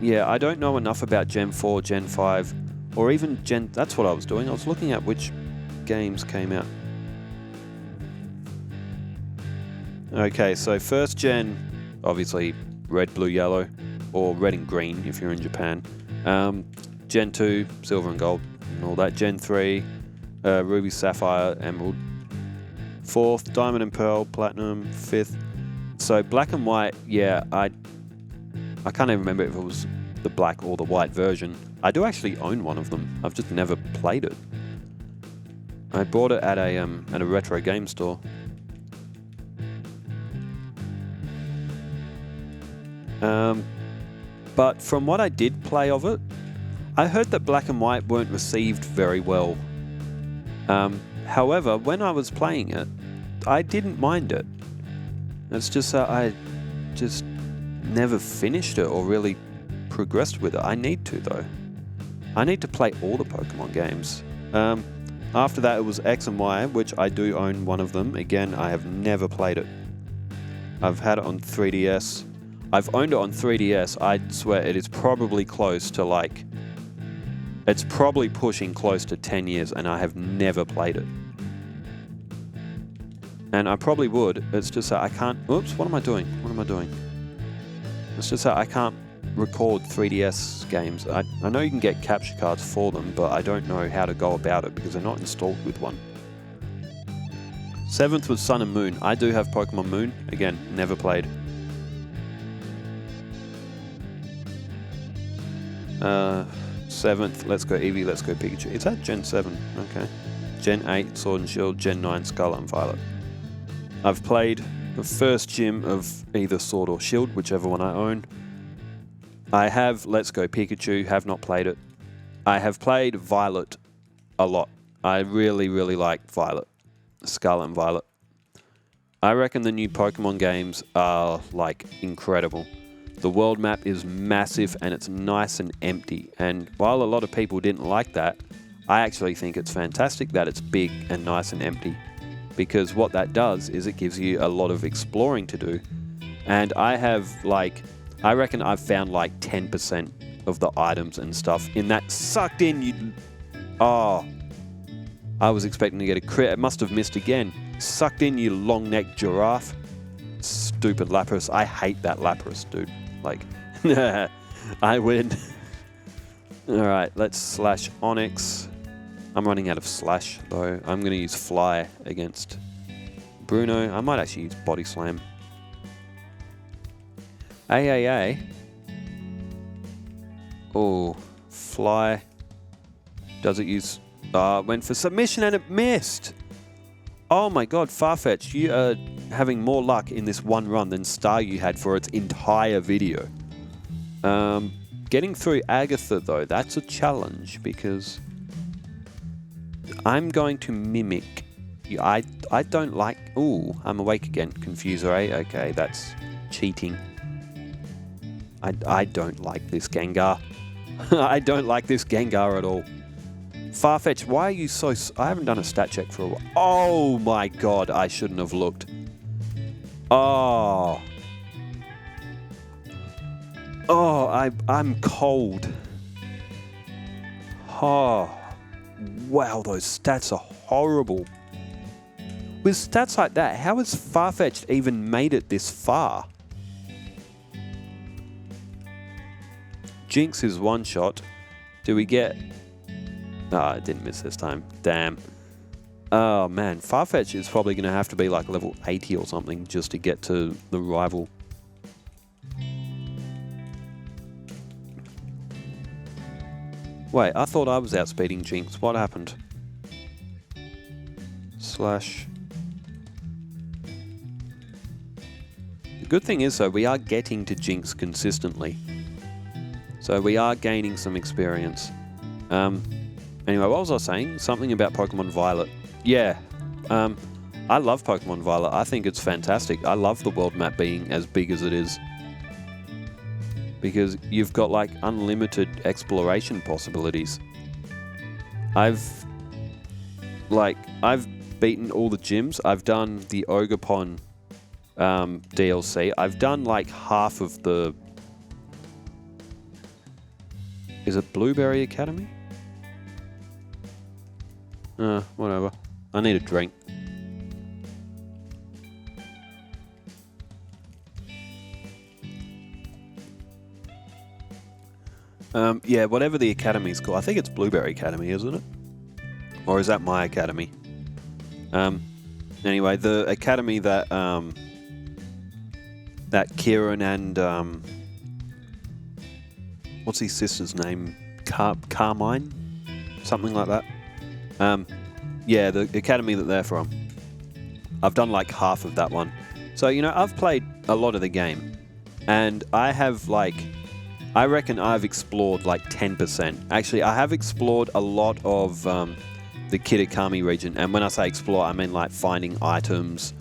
yeah, I don't know enough about Gen 4, Gen 5, or even Gen... That's what I was doing. I was looking at which games came out. Okay, so first gen, obviously red, blue, yellow, or red and green if you're in Japan. Gen 2, silver and gold, and all that. Gen 3, ruby, sapphire, emerald. 4th, diamond and pearl, platinum. 5th. So black and white, yeah, I can't even remember if it was the black or the white version. I do actually own one of them. I've just never played it. I bought it at a retro game store. But from what I did play of it, I heard that black and white weren't received very well. However, when I was playing it, I didn't mind it. It's just that I just never finished it or really progressed with it. I need to, though. I need to play all the Pokemon games. After that, it was X and Y, which I do own one of them. Again, I have never played it. I've had it on 3DS. I've owned it on 3DS. I swear it is probably close to like... It's probably pushing close to 10 years, and I have never played it. And I probably would. It's just that I can't... Oops, what am I doing? What am I doing? It's just that I can't record 3DS games. I know you can get capture cards for them, but I don't know how to go about it because they're not installed with one. 7th was Sun and Moon. I do have Pokemon Moon. Again, never played. 7th, Let's Go Eevee, Let's Go Pikachu. Is that Gen 7? Okay. Gen 8, Sword and Shield. Gen 9, Scarlet and Violet. I've played the first gym of either Sword or Shield, whichever one I own. I have Let's Go Pikachu, have not played it. I have played Violet a lot. I really, really like Violet. Scarlet and Violet. I reckon the new Pokemon games are, like, incredible. The world map is massive and it's nice and empty. And while a lot of people didn't like that, I actually think it's fantastic that it's big and nice and empty. Because what that does is it gives you a lot of exploring to do. And I have, like... I reckon I've found like 10% of the items and stuff in that sucked in you... Oh. I was expecting to get a crit. It must have missed again. Sucked in, you long-necked giraffe. Stupid Lapras. I hate that Lapras, dude. Like, I win. Alright, let's slash Onyx. I'm running out of slash, though. I'm going to use Fly against Bruno. I might actually use Body Slam. AAA. Oh, Fly. Does it use... went for submission and it missed. Oh my god, Farfetch'd, you are having more luck in this one run than Staryu had for its entire video. Getting through Agatha, though, that's a challenge because I'm going to mimic. I don't like... Ooh, I'm awake again. Confuser, eh? Okay, that's cheating. I don't like this Gengar. I don't like this Gengar at all. Farfetch'd, why are you so... I haven't done a stat check for a while. Oh my god, I shouldn't have looked. Oh. Oh, I'm cold. Oh. Wow, those stats are horrible. With stats like that, how has Farfetch'd even made it this far? Jinx is one shot. Do we get... Ah, I didn't miss this time. Damn. Oh man, Farfetch'd is probably going to have to be like level 80 or something just to get to the rival. Wait, I thought I was outspeeding Jinx. What happened? Slash... The good thing is, though, we are getting to Jinx consistently. So we are gaining some experience. Anyway, what was I saying? Something about Pokemon Violet. Yeah. I love Pokemon Violet. I think it's fantastic. I love the world map being as big as it is. Because you've got, like, unlimited exploration possibilities. I've beaten all the gyms. I've done the Ogerpon DLC. I've done like half of the... Is it Blueberry Academy? Whatever. I need a drink. Yeah, whatever the academy's called. I think it's Blueberry Academy, isn't it? Or is that my academy? Anyway, the academy that that Kieran and what's his sister's name? Carmine? Something like that. Yeah, the academy that they're from. I've done like half of that one. So, you know, I've played a lot of the game. And I have like... I reckon I've explored like 10%. Actually, I have explored a lot of the Kitakami region. And when I say explore, I mean like finding items,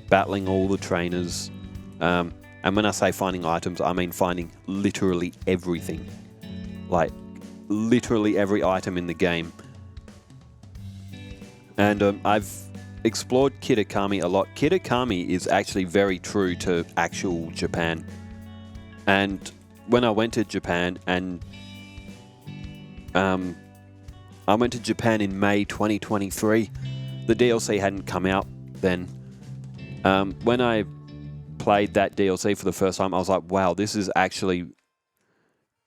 battling all the trainers. And when I say finding items, I mean finding literally everything. Like, literally every item in the game. And I've explored Kitakami a lot. Kitakami is actually very true to actual Japan. And when I went to Japan, and I went to Japan in May 2023, the DLC hadn't come out then. When I played that DLC for the first time, I was like, wow, this is actually...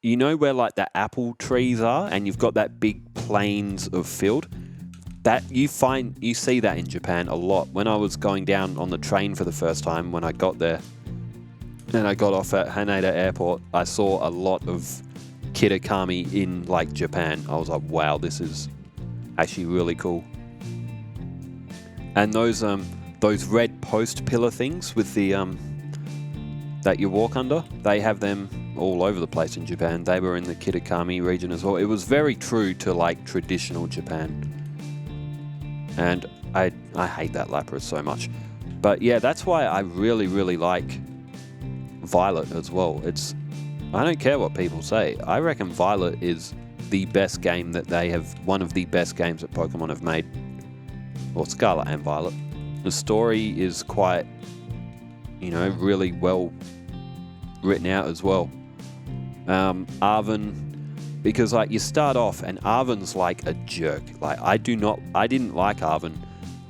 You know where like the apple trees are and you've got that big plains of field? That you see that in Japan a lot. When I was going down on the train for the first time, when I got there, and I got off at Haneda Airport, I saw a lot of Kitakami in like Japan. I was like, wow, this is actually really cool. And those red post pillar things with the that you walk under, they have them all over the place in Japan. They were in the Kitakami region as well. It was very true to like traditional Japan. And I hate that Lapras so much. But yeah, that's why I really, really like Violet as well. I don't care what people say. I reckon Violet is the best game that they have, one of the best games that Pokemon have made. Or Scarlet and Violet. The story is quite, you know, really well written out as well. Arven, because like you start off and Arven's like a jerk. Like I didn't like Arven,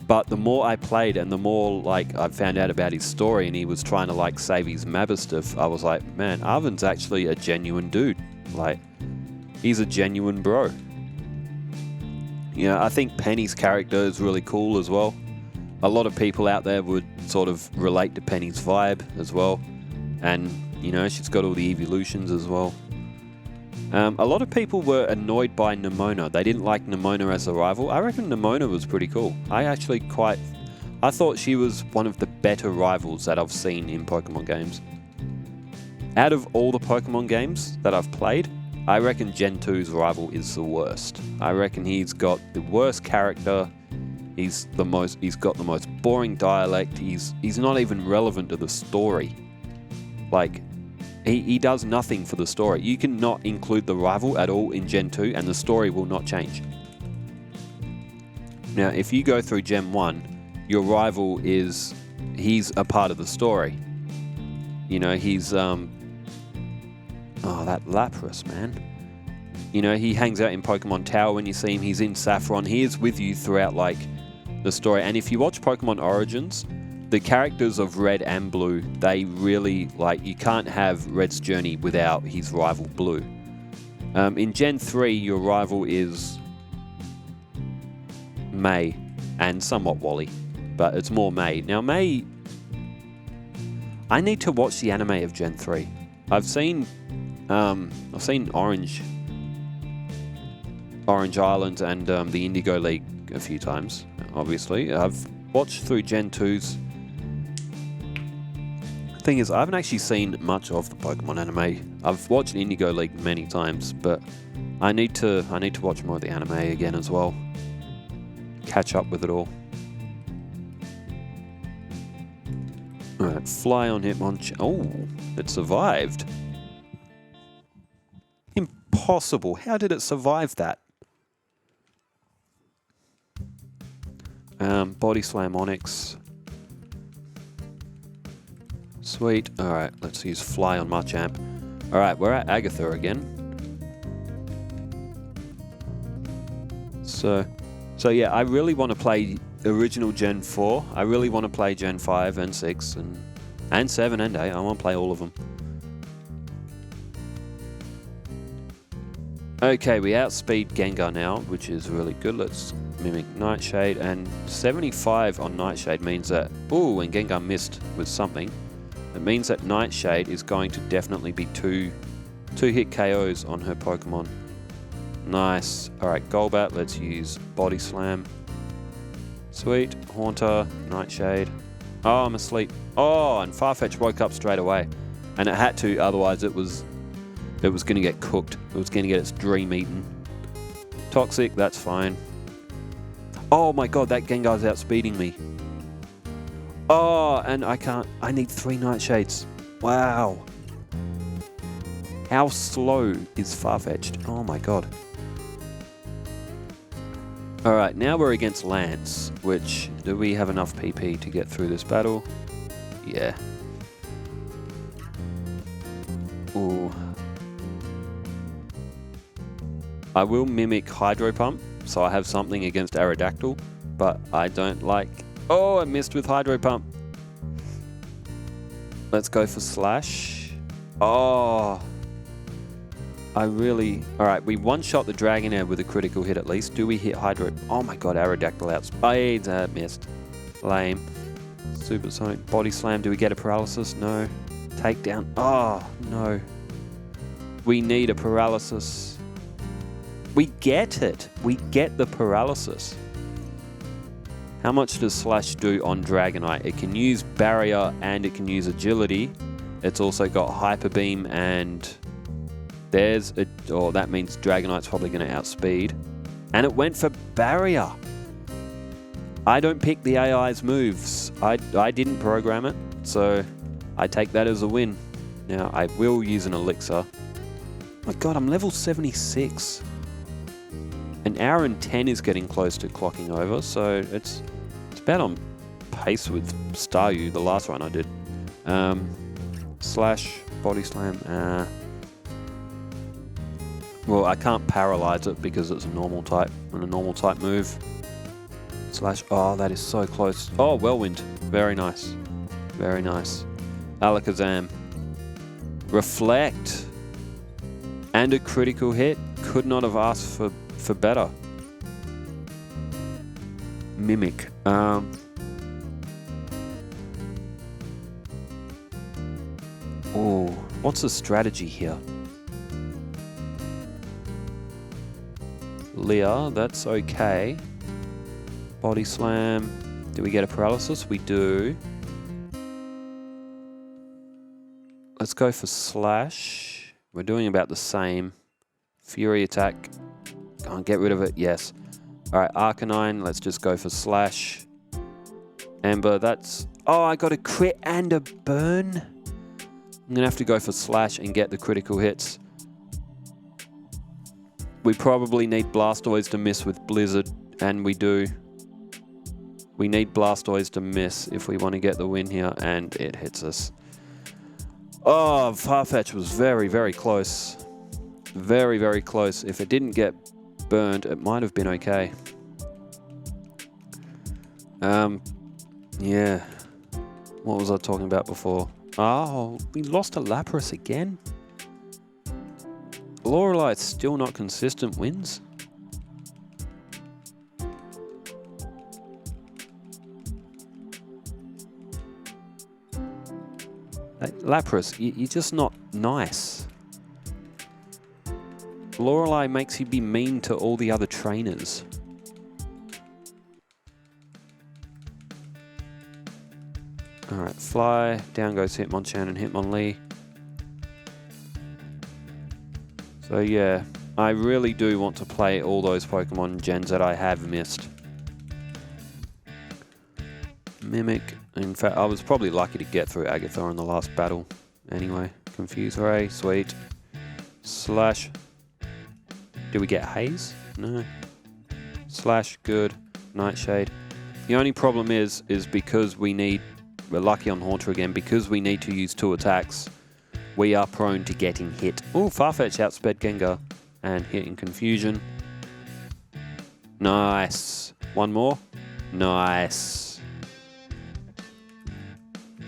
but the more I played and the more like I found out about his story and he was trying to like save his Mavistaff, I was like, man, Arven's actually a genuine dude. Like he's a genuine bro. You know, I think Penny's character is really cool as well. A lot of people out there would sort of relate to Penny's vibe as well. And, you know, she's got all the evolutions as well. A lot of people were annoyed by Nimona. They didn't like Nimona as a rival. I reckon Nimona was pretty cool. I thought she was one of the better rivals that I've seen in Pokemon games. Out of all the Pokemon games that I've played, I reckon Gen 2's rival is the worst. I reckon he's got the worst character. He's got the most boring dialect. He's not even relevant to the story. Like, he does nothing for the story. You cannot include the rival at all in Gen 2 and the story will not change. Now, if you go through Gen 1, your rival he's a part of the story. You know, he's, oh, that Lapras, man. You know, he hangs out in Pokemon Tower when you see him. He's in Saffron. He is with you throughout, like, the story. And if you watch Pokemon Origins, the characters of Red and Blue, they really, like, you can't have Red's journey without his rival Blue. In Gen 3, your rival is May and somewhat Wally, but it's more May. Now, May, I need to watch the anime of Gen 3. I've seen Orange Island and the Indigo League a few times, obviously. I've watched through Gen 2's. Thing is, I haven't actually seen much of the Pokemon anime. I've watched Indigo League many times, but I need to watch more of the anime again as well. Catch up with it all. Alright, fly on Hitmonchan. Oh, it survived. Impossible. How did it survive that? Body Slam Onyx. Sweet. Alright, let's use Fly on Machamp. Alright, we're at Agatha again. So yeah, I really want to play original Gen 4. I really want to play Gen 5 and 6 and 7 and 8. I want to play all of them. Okay, we outspeed Gengar now, which is really good. Let's mimic Nightshade, and 75 on Nightshade means that... Ooh, and Gengar missed with something. It means that Nightshade is going to definitely be two hit KOs on her Pokemon. Nice. Alright, Golbat, let's use Body Slam. Sweet. Haunter, Nightshade. Oh, I'm asleep. Oh, and Farfetch'd woke up straight away. And it had to, otherwise it was going to get cooked. It was going to get its dream eaten. Toxic, that's fine. Oh my god, that Gengar's outspeeding me. Oh, and I need 3 Nightshades. Wow. How slow is Farfetch'd? Oh my god. Alright, now we're against Lance, which, do we have enough PP to get through this battle? Yeah. Ooh. I will mimic Hydro Pump, so I have something against Aerodactyl, but I don't like... Oh, I missed with Hydro Pump. Let's go for Slash. Oh. Alright, we one-shot the Dragonair with a critical hit at least. Do we hit Hydro? Oh my god, Aerodactyl outspeeds. Missed. Lame. Supersonic Body Slam. Do we get a paralysis? No. Takedown. Oh, no. We need a paralysis. We get it. We get the paralysis. How much does Slash do on Dragonite? It can use Barrier and it can use Agility. It's also got Hyper Beam and that means Dragonite's probably going to outspeed. And it went for Barrier. I don't pick the AI's moves. I didn't program it, so I take that as a win. Now, I will use an Elixir. Oh my god, I'm level 76. An hour and 10 is getting close to clocking over, so it's about on pace with Staryu, the last one I did. Slash, Body Slam. Well, I can't paralyze it because it's a normal type and a normal type move. Slash, oh, that is so close. Oh, Whirlwind. Very nice. Very nice. Alakazam. Reflect. And a critical hit. Could not have asked for better. Mimic. Oh, what's the strategy here? Leah, that's okay. Body Slam. Do we get a paralysis? We do. Let's go for Slash. We're doing about the same. Fury attack. Can't get rid of it. Yes. All right, Arcanine. Let's just go for slash. Ember, that's... Oh, I got a crit and a burn. I'm going to have to go for slash and get the critical hits. We probably need Blastoise to miss with Blizzard, and we do. We need Blastoise to miss if we want to get the win here, and it hits us. Oh, Farfetch'd was very, very close. Very, very close. If it didn't get burned, it might have been okay. Yeah. What was I talking about before? Oh, we lost to Lapras again? Lorelite's still not consistent wins. Lapras, you're just not nice. Lorelei makes you be mean to all the other trainers. Alright, fly. Down goes Hitmonchan and Hitmonlee. So yeah, I really do want to play all those Pokemon gens that I have missed. Mimic. In fact, I was probably lucky to get through Agatha in the last battle. Anyway, Confuse Ray, sweet. Slash. Do we get Haze? No. Slash, good. Nightshade. The only problem is because we're lucky on Haunter again, because we need to use 2 attacks, we are prone to getting hit. Oh, Farfetch'd outsped Gengar and hitting Confusion. Nice. One more. Nice.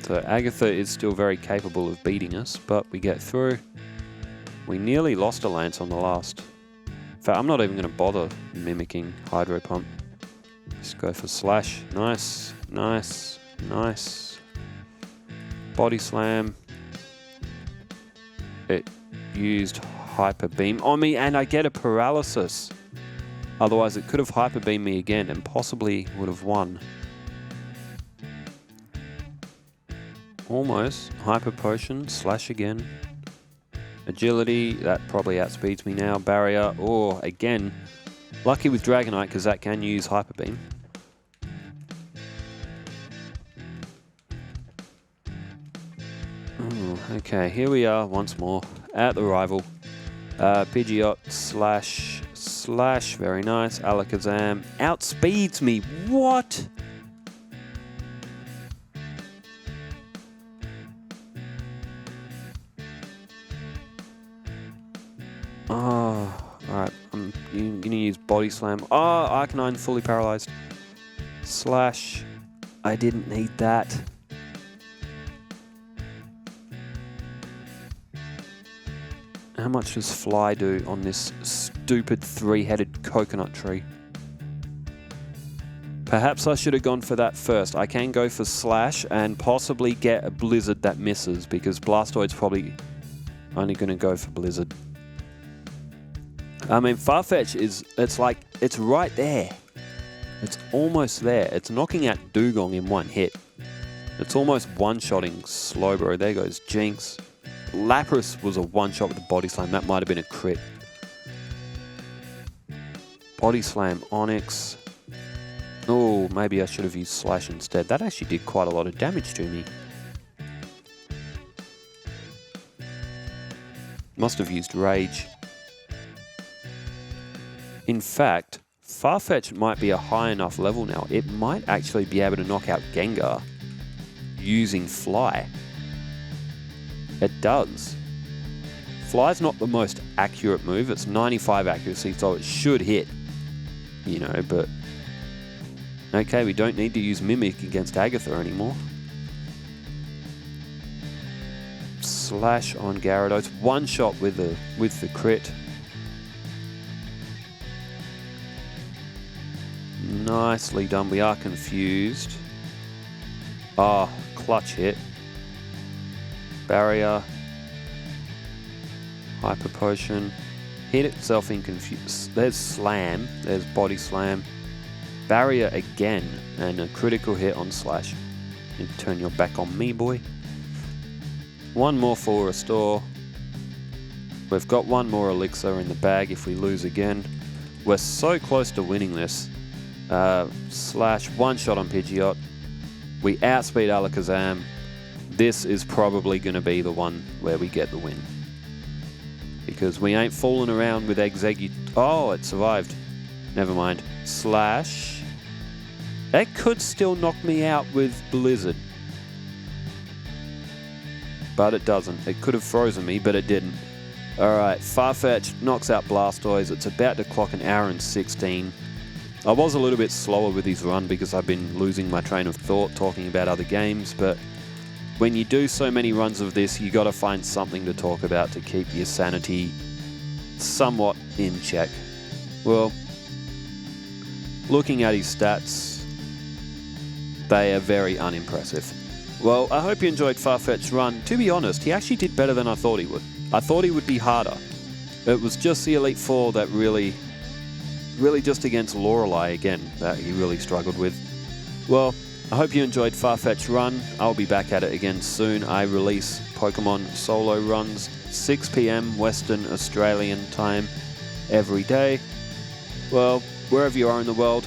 So Agatha is still very capable of beating us, but we get through. We nearly lost a Lance on the last. In fact, I'm not even going to bother mimicking Hydro Pump. Just go for Slash. Nice, nice, nice. Body Slam. It used Hyper Beam on me, and I get a paralysis. Otherwise, it could have Hyper Beamed me again and possibly would have won. Almost. Hyper Potion. Slash again. Agility. That probably outspeeds me now. Barrier. Oh, again. Lucky with Dragonite because that can use Hyper Beam. Oh, okay, here we are once more at the rival. Pidgeot. Slash. Very nice. Alakazam. Outspeeds me. What? Oh, alright. I'm going to use Body Slam. Oh, Arcanine fully paralyzed. Slash. I didn't need that. How much does Fly do on this stupid 3-headed coconut tree? Perhaps I should have gone for that first. I can go for Slash and possibly get a Blizzard that misses because Blastoide's probably only going to go for Blizzard. I mean, Farfetch'd it's right there. It's almost there. It's knocking out Dugong in one hit. It's almost one-shotting Slowbro. There goes Jinx. Lapras was a one-shot with a Body Slam. That might have been a crit. Body Slam Onyx. Oh, maybe I should have used Slash instead. That actually did quite a lot of damage to me. Must have used Rage. In fact, Farfetch'd might be a high enough level now. It might actually be able to knock out Gengar using Fly. It does. Fly's not the most accurate move. It's 95 accuracy, so it should hit. You know, but... Okay, we don't need to use Mimic against Agatha anymore. Slash on Gyarados. One shot with the crit. Nicely done. We are confused. Ah, clutch hit. Barrier. Hyper Potion. Hit itself in confuse. There's Slam. There's Body Slam. Barrier again. And a critical hit on Slash. You turn your back on me, boy. One more full restore. We've got one more elixir in the bag if we lose again. We're so close to winning this. Slash one shot on Pidgeot. We outspeed Alakazam. This is probably going to be the one where we get the win. Because we ain't fooling around with Oh, it survived. Never mind. Slash. That could still knock me out with Blizzard. But it doesn't. It could have frozen me, but it didn't. Alright, Farfetch'd knocks out Blastoise. It's about to clock an hour and 16. I was a little bit slower with his run because I've been losing my train of thought talking about other games, but when you do so many runs of this, you got to find something to talk about to keep your sanity somewhat in check. Well, looking at his stats, they are very unimpressive. Well, I hope you enjoyed Farfetch'd's run. To be honest, he actually did better than I thought he would. I thought he would be harder. It was just the Elite Four that really just against Lorelei again that he really struggled with. Well, I hope you enjoyed Farfetch'd's run. I'll be back at it again soon. I release Pokemon solo runs 6 PM Western Australian time every day. Well, wherever you are in the world,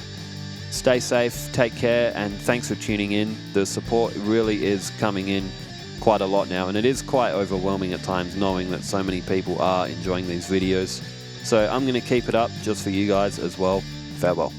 stay safe, take care, and thanks for tuning in. The support really is coming in quite a lot now, and it is quite overwhelming at times knowing that so many people are enjoying these videos. So I'm going to keep it up just for you guys as well. Farewell.